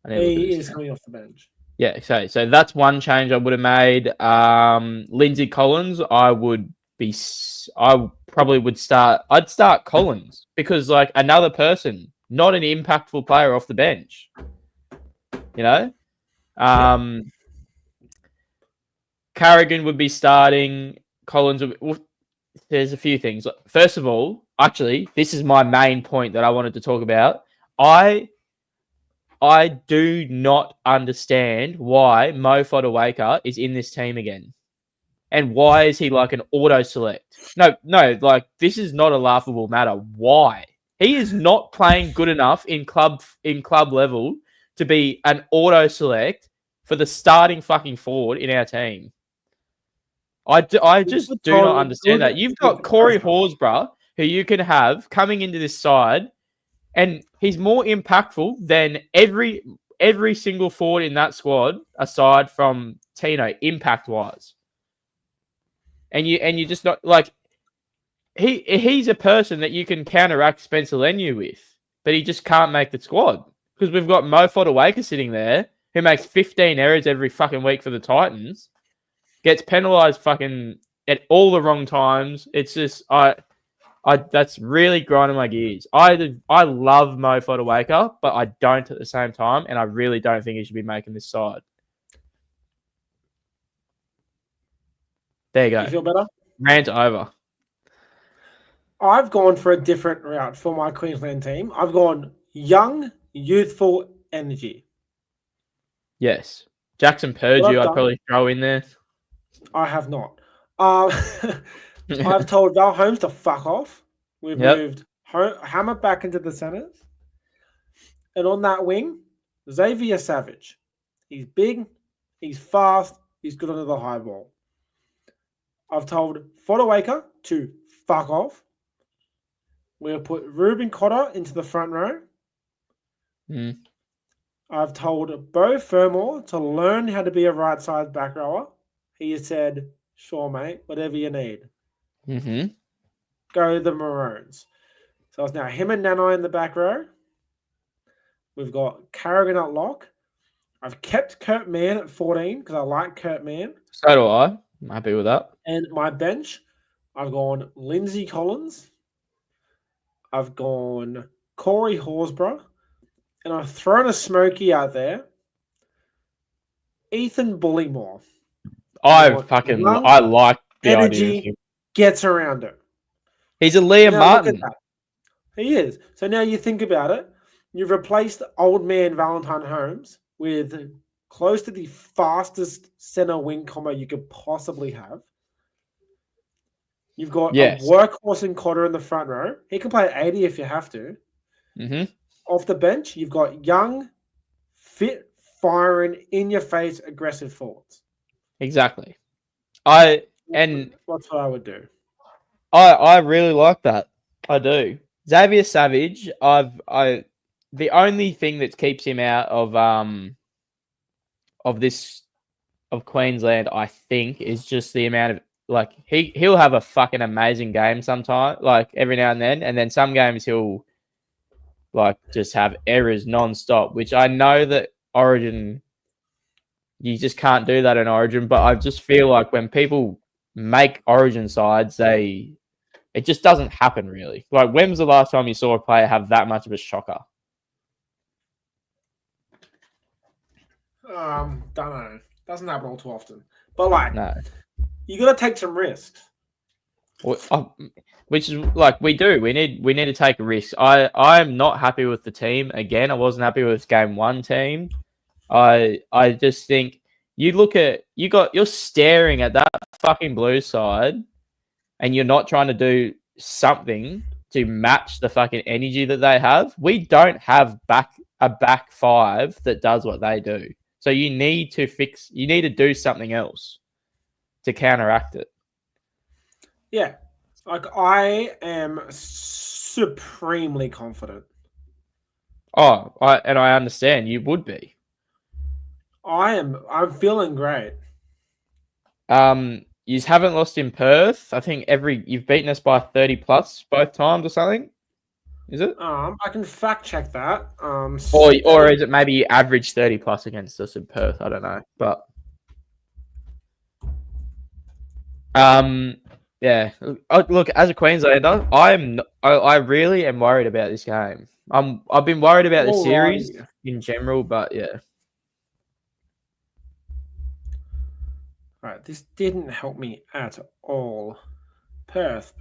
He is coming off the bench. Yeah, so that's one change I would have made. Lindsay Collins, I'd start Collins because like another person, not an impactful player off the bench. You know? Carrigan would be starting. Collins would be, there's a few things. First of all, actually, this is my main point that I wanted to talk about. I do not understand why Mo Fotuaika is in this team again. And why is he like an auto select? No, like this is not a laughable matter. Why? He is not playing good enough in club level to be an auto select for the starting fucking forward in our team. I just do not understand that. You've got Corey Horsburgh, who you can have coming into this side, and he's more impactful than every single forward in that squad, aside from Tino, impact-wise. And you just not like he's a person that you can counteract Spencer Leniu with, but he just can't make the squad because we've got Mo Fotuaika sitting there who makes 15 errors every fucking week for the Titans, gets penalised fucking at all the wrong times. It's just that's really grinding my gears. I love Mo Fotuaika, but I don't at the same time, and I really don't think he should be making this side. There you go. You feel better? Rant over. I've gone for a different route for my Queensland team. I've gone young, youthful energy. Yes. Jackson Purdue, I'd probably throw in there. I have not. I've told Val Holmes to fuck off. We've moved Hammer back into the centres. And on that wing, Xavier Savage. He's big, he's fast, he's good under the high ball. I've told Fotuaika to fuck off. We'll put Ruben Cotter into the front row. I've told Beau Fermor to learn how to be a right side back rower. He has said, sure, mate, whatever you need. Go the Maroons. So it's now him and Nanai in the back row. We've got Carrigan at lock. I've kept Kurt Mann at 14 because I like Kurt Mann. So do I. I'm happy with that. And my bench, I've gone Lindsay Collins, I've gone Corey Horsburgh, and I've thrown a smoky out there. Ethan Bullymore. I Young, like the idea of energy, him. gets around it. He's a Liam Now look at Martin. that. He is. So now you think about it. You've replaced old man Valentine Holmes with close to the fastest center wing combo you could possibly have. You've got Yes. a workhorse in Cotter in the front row. He can play 80 if you have to. Mm-hmm. Off the bench, you've got young, fit, firing, in-your-face, aggressive forwards. Exactly. That's what I would do. I really like that. I do. Xavier Savage, the only thing that keeps him out of Queensland, I think, is just the amount of like he'll have a fucking amazing game sometime, like every now and then some games he'll like just have errors non-stop, which I know that Origin you just can't do that in Origin, but I just feel like when people make Origin sides, it just doesn't happen really. Like, when was the last time you saw a player have that much of a shocker? Don't know. Doesn't happen all too often. But like, No. You got to take some risks. Which is like we do. We need to take a risk. I'm not happy with the team again. I wasn't happy with game one team. I just think you're staring at that fucking blue side, and you're not trying to do something to match the fucking energy that they have. We don't have a back five that does what they do. So you need to do something else to counteract it. Yeah. Like, I am supremely confident. Oh, I understand you would be. I'm feeling great. You haven't lost in Perth. I think you've beaten us by 30 plus both times or something. Is it? I can fact check that. Or is it maybe you average 30 plus against us in Perth? I don't know, but yeah. Look, as a Queenslander, I really am worried about this game. I've been worried about the series in general, but yeah. All right, this didn't help me at all. Perth.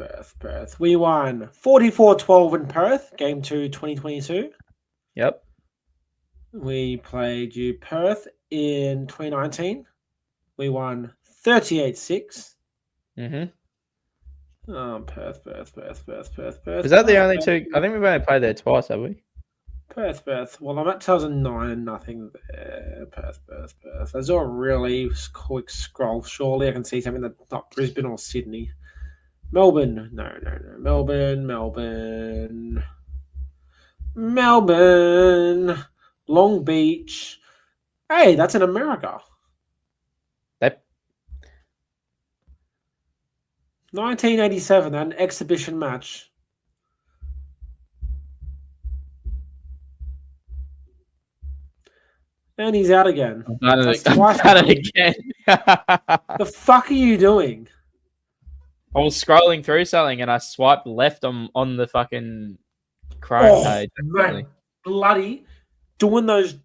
We won 44-12 in Perth, game 2, 2022. Yep. We played you Perth in 2019. We won 38-6. Mm-hmm. Oh, Perth. Is that the only two? I think we've only played there twice, have we? Perth. Well, I'm at 2009 there. Perth. Let's do a really quick scroll. Surely I can see something that's not Brisbane or Sydney. Melbourne. No. Melbourne. Long Beach. Hey, that's in America. 1987, an exhibition match. And he's out again. I've done it again. The fuck are you doing? I was scrolling through something and I swiped left on the fucking Chrome page. Man, bloody doing those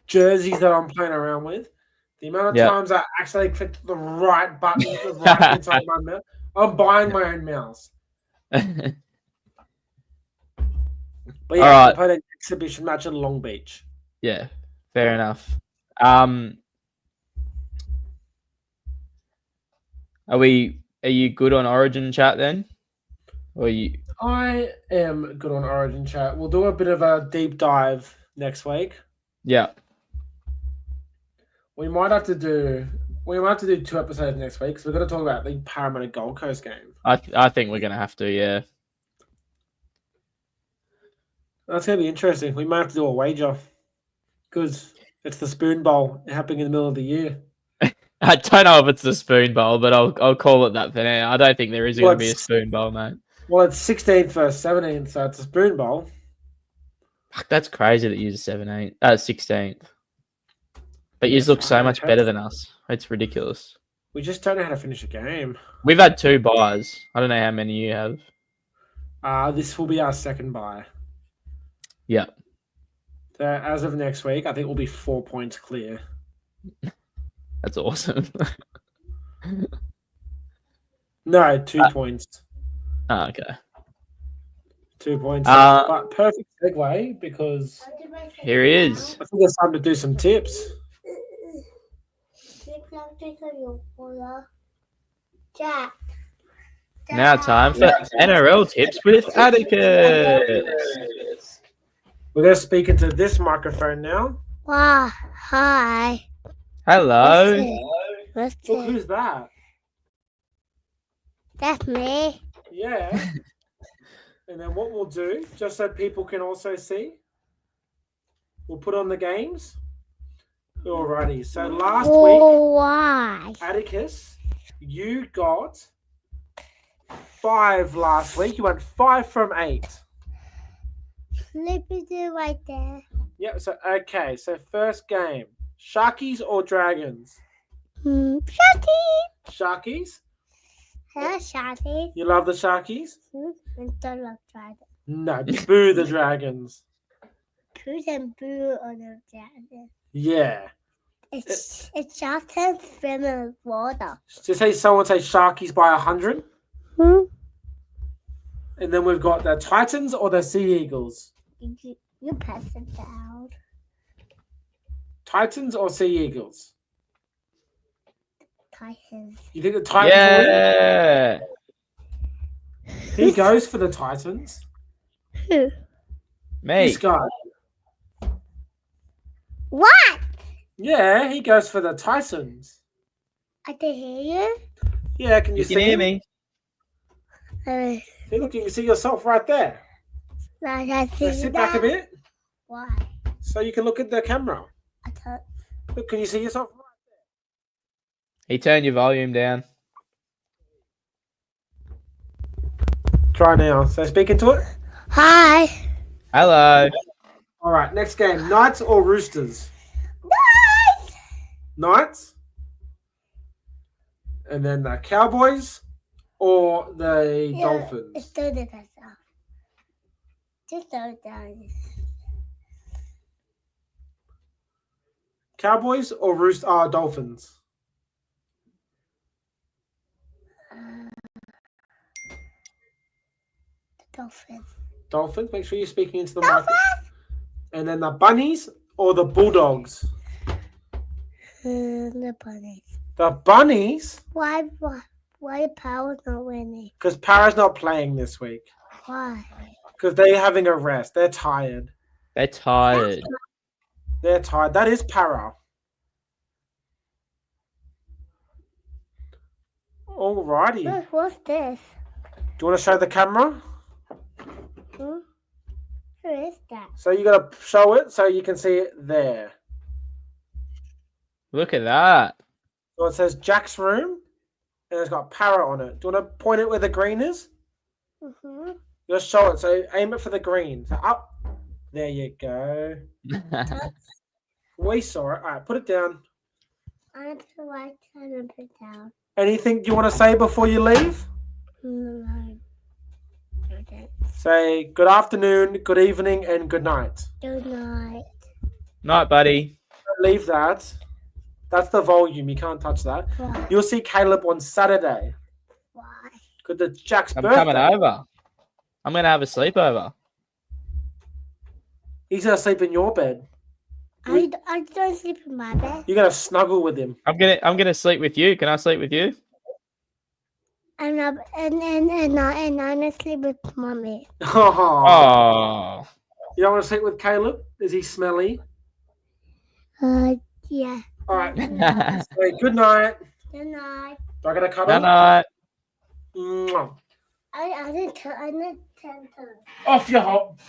jerseys that I'm playing around with. The amount of times I actually clicked the right button, the right inside my mouse. I'm buying my own mouse. But yeah, I played an exhibition match in Long Beach. Yeah, fair enough. Are you good on Origin chat then? I am good on Origin chat. We'll do a bit of a deep dive next week. Yeah. We might have to do 2 episodes next week because we've got to talk about the Parramatta Gold Coast game. I think we're gonna have to, yeah. That's gonna be interesting. We might have to do a wager because it's the Spoon Bowl happening in the middle of the year. I don't know if it's the Spoon Bowl, but I'll call it that for now. I don't think there is going to be a Spoon Bowl, mate. Well, it's 16th versus 17th, so it's a Spoon Bowl. That's crazy that you're 16th. But you look so much better than us. It's ridiculous. We just don't know how to finish a game. We've had 2 buys. I don't know how many you have. This will be our second bye. Yeah. So as of next week, I think we'll be 4 points clear. That's awesome. No, 2 points. Okay. 2 points. Uh, But perfect segue because Here he is. I think it's time to do some tips. Now time for NRL tips with Atticus. We're going to speak into this microphone now. Wow, hi. Hello. What's Look, this? who's that? That's me. Yeah. And then what we'll do, just so people can also see, we'll put on the games. Alrighty. So last week, Why? Atticus, you got 5 last week. You went 5 from 8. Flip it right there. Yep. So okay. So first game, Sharkies or Dragons? Sharky. Sharkies. Hello, Sharky. You love the Sharkies? And don't love dragon. No. Boo the Dragons. Put and boo on the dragon. Yeah. It's just a swim in water. Just say someone say Sharkies by 100, Hmm? and then we've got the Titans or the Sea Eagles. You pass it down. Titans or Sea Eagles? Titans. You think the Titans will Yeah. win? He goes for the Titans. Who? Me. This guy. What? Yeah, he goes for the Titans. I can hear you. Yeah, can you You see can hear him? me. See, look, you can see yourself right there. I So sit back a bit Why? so you can look at the camera. I thought. Look, can you see yourself? He turned your volume down. Try now. So speak into it. Hi. Hello. All right, next game. Knights or Roosters? Nice. Knights. And then the Cowboys or the It's Dolphins? still the best. Just slow it down. Cowboys or Dolphins? Dolphins. Dolphins. Make sure you're speaking into the mic. Dolphins. And then the Bunnies or the Bulldogs? The bunnies. The Bunnies, Why the Power's not winning? because Para's not playing this week. Why? Because they're having a rest. They're tired. They're tired. They're tired. That is Para. Alrighty. Do What's this? you want to show the camera? Hmm? Who is that? So you got to show it so you can see it there. Look at that. So it says Jack's room, and it's got Para on it. Do you want to point it where the green is? Mm-hmm. Just show it. So aim it for the green. So up. There you go. We saw it. All right, put it down. I have to write down and put down. Anything you want to say before you leave? No. Okay. Say good afternoon, good evening, and good night. Good night. Night, buddy. Don't leave that. That's the volume. You can't touch that. Why? You'll see Caleb on Saturday. Why? Because it's Jack's I'm birthday. coming over. I'm gonna have a sleepover. He's gonna sleep in your bed. I don't sleep in my bed. You're gonna snuggle with him. I'm gonna sleep with you. Can I sleep with you? And I sleep with mommy. Oh. Oh. You don't want to sleep with Caleb? Is he smelly? Yeah. All right. Say good night. Good night. Do I gotta cut Good him? night. Mwah. I didn't tell times. Off your hop.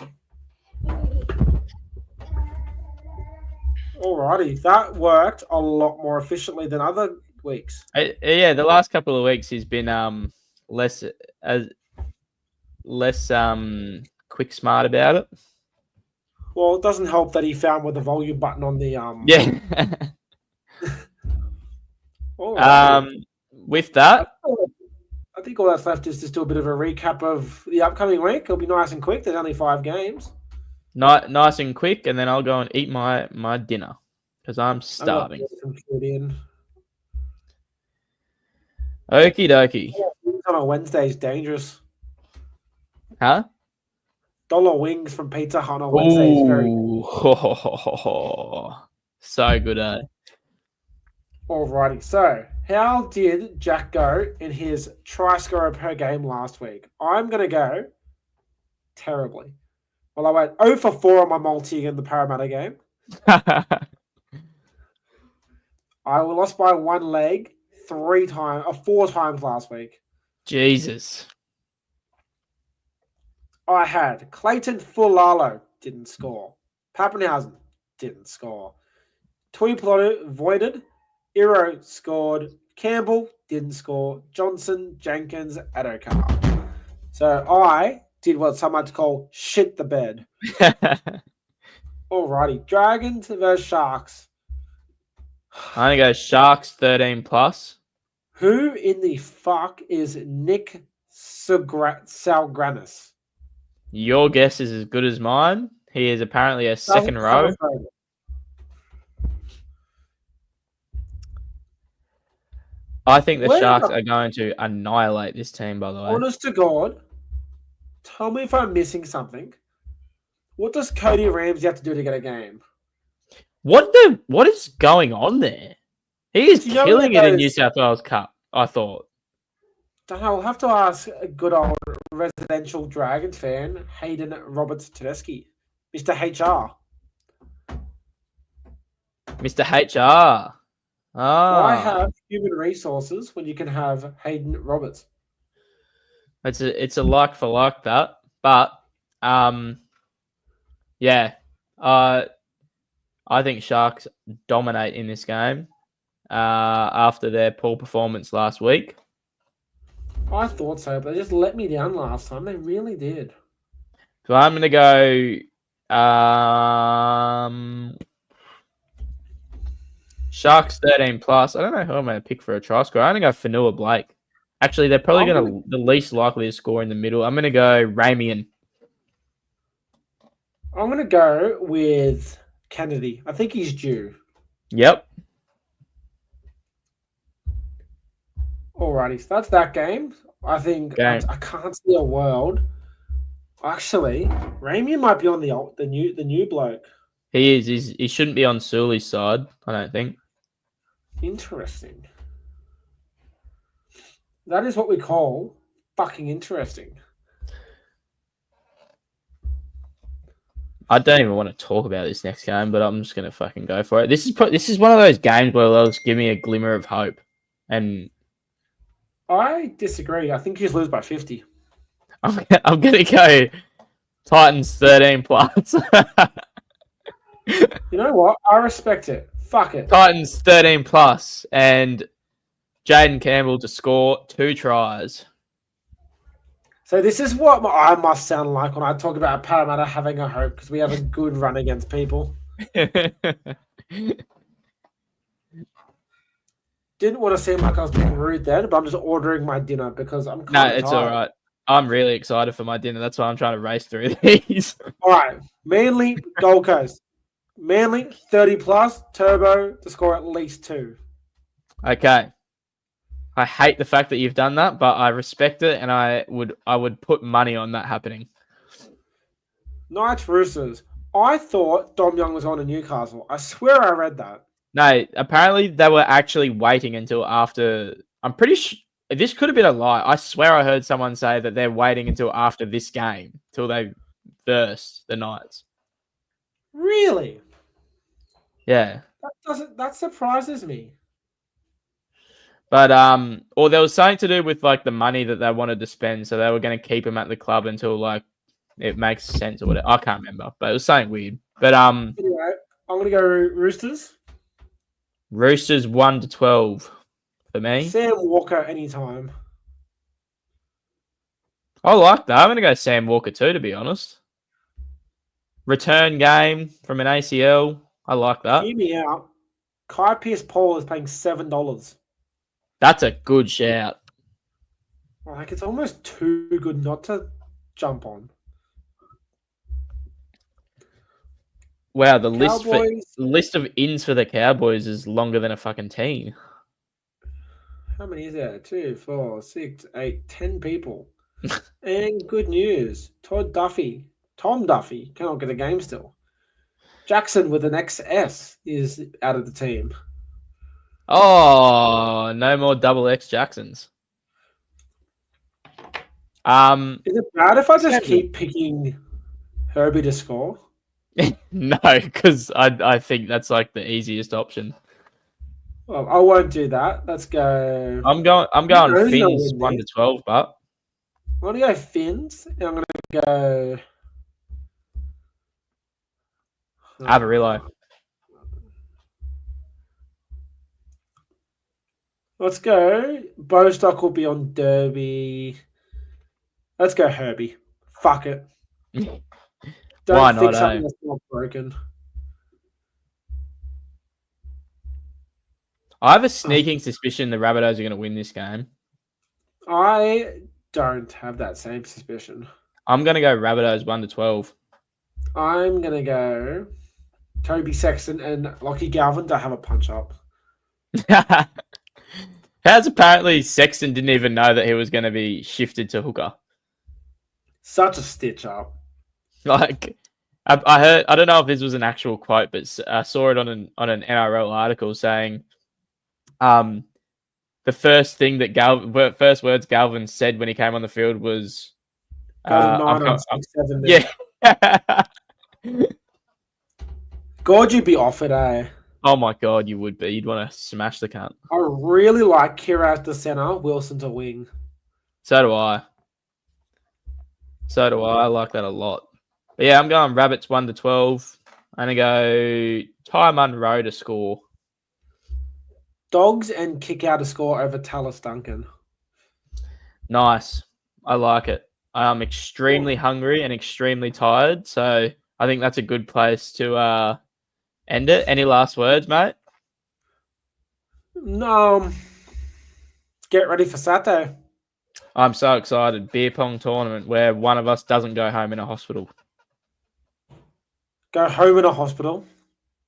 Alrighty, that worked a lot more efficiently than other weeks. Yeah, the last couple of weeks he's been less quick smart about it. Well, it doesn't help that he found with the volume button on the Yeah. Alright. With that, I think all that's left is just do a bit of a recap of the upcoming week. It'll be nice and quick. There's only 5 games. Nice and quick, and then I'll go and eat my dinner because I'm I'm starving. not some food in. Okie dokie. On a Wednesday is dangerous. Huh? Dollar wings from Pizza Hut on a Wednesday is very. Ooh. So good, eh? Alrighty, so how did Jack go in his try scorer per game last week? I'm going to go terribly. Well, I went 0 for 4 on my multi in the Parramatta game. I lost by 1 leg 4 times last week. Jesus. I had Clayton Fulalo, didn't score. Pappenhausen, didn't score. Tuiplotu voided. Iro scored. Campbell didn't score. Johnson, Jenkins, Adokar. So I did what some might call shit the bed. Alrighty. Dragons versus Sharks. I'm going to go Sharks 13 plus. Who in the fuck is Nick Salgranis? Your guess is as good as mine. He is apparently a second row. I think the Sharks are going to annihilate this team, by the way. Honest to God, tell me if I'm missing something. What does Cody Ramsey have to do to get a game? What is going on there? He is killing it in New South Wales Cup, I thought. Don't know, I'll have to ask a good old residential Dragons fan, Hayden Roberts Tedeschi, Mr. HR. Mr. HR. Why have human resources when you can have Hayden Roberts? It's a like for like that, but yeah, I think Sharks dominate in this game after their poor performance last week. I thought so, but they just let me down last time. They really did. So I'm gonna go Sharks 13 plus. I don't know who I'm going to pick for a try score. I'm going to go Fanua Blake. Actually, they're probably going to the least likely to score in the middle. I'm going to go Ramian. I'm going to go with Kennedy. I think he's due. Yep. Alrighty, so that's that game. I think I can't see a world. Actually, Ramian might be on the new bloke. He is. He shouldn't be on Sully's side, I don't think. Interesting. That is what we call fucking interesting. I don't even want to talk about this next game, but I'm just going to fucking go for it. This is one of those games where they'll just give me a glimmer of hope. And I disagree. I think you lose by 50. I'm going to go Titans 13 plus. You know what? I respect it. Fuck it. Titans 13 plus and Jaden Campbell to score 2 tries. So this is what I must sound like when I talk about Parramatta having a hope because we have a good run against people. Didn't want to seem like I was being rude then, but I'm just ordering my dinner because I'm kind of it's all right. I'm really excited for my dinner. That's why I'm trying to race through these. All right. Manly, Gold Coast. Manly, 30 plus, Turbo to score at least 2. Okay. I hate the fact that you've done that, but I respect it, and I would put money on that happening. Knights Roosters. I thought Dom Young was on to Newcastle. I swear I read that. No, apparently they were actually waiting until after. I'm pretty sure this could have been a lie. I swear I heard someone say that they're waiting until after this game till they verse the Knights. Really? Yeah. That surprises me. But or there was something to do with like the money that they wanted to spend, so they were going to keep him at the club until like it makes sense or whatever. I can't remember, but it was something weird. But anyway, I'm gonna go Roosters. Roosters 1-12 for me. Sam Walker anytime. I like that. I'm gonna go Sam Walker too, to be honest. Return game from an ACL. I like that. Hear me out. Kai Pierce-Paul is paying $7. That's a good shout. Like, it's almost too good not to jump on. Wow, the Cowboys. list of ins for the Cowboys is longer than a fucking team. How many is there? 2, 4, 6, 8, 10 people. And good news. Tom Duffy cannot get a game still. Jackson with an XS is out of the team. Oh, no more double X Jacksons. Is it bad if I just keep picking Herbie to score? No, because I think that's like the easiest option. Well, I won't do that. Let's go. I'm going Finns 1 to 12, but I'm gonna go Finns, and I'm gonna go Avarillo. Let's go. Bostock will be on Derby. Let's go Herbie. Fuck it. Don't Why not, fix eh? something that's not broken. I have a sneaking suspicion the Rabbitohs are going to win this game. I don't have that same suspicion. I'm going to go Rabbitohs 1 to 12. I'm gonna go Toby Sexton and Lockie Galvin to have a punch up. How's apparently Sexton didn't even know that he was going to be shifted to hooker. Such a stitch up. Like, I heard, I don't know if this was an actual quote, but I saw it on an NRL article saying, the first thing that first words Galvin said when he came on the field was, yeah. God, you'd be off it, eh? Oh my God, you would be. You'd want to smash the cunt. I really like Kira at the center, Wilson to wing. So do I. I like that a lot. But yeah, I'm going Rabbits 1 to 12. I'm going to go Ty Munro to score. Dogs and kick out a score over Tallis Duncan. Nice. I like it. I'm extremely hungry and extremely tired, so I think that's a good place to end it. Any last words, mate? No. Get ready for Saturday. I'm so excited. Beer pong tournament where one of us doesn't go home in a hospital. Go home in a hospital?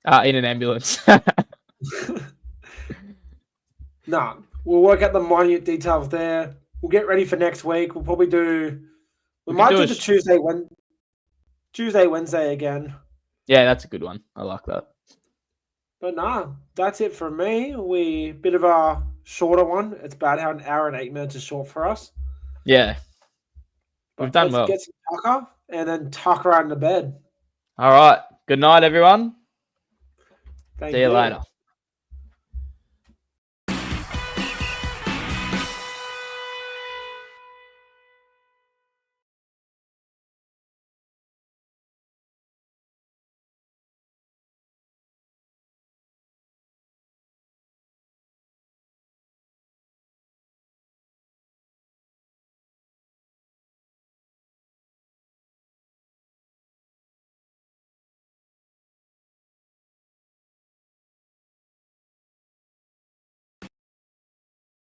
In an ambulance. Nah, we'll work out the minute details there. We'll get ready for next week. We'll probably do... We might do the Tuesday, Wednesday again. Yeah, that's a good one. I like that. But nah, that's it for me. Bit of a shorter one. It's bad how an hour and 8 minutes is short for us. Yeah. We've done well. Let's get some tucker and then tuck right into bed. All right. Good night, everyone. Thank See you later.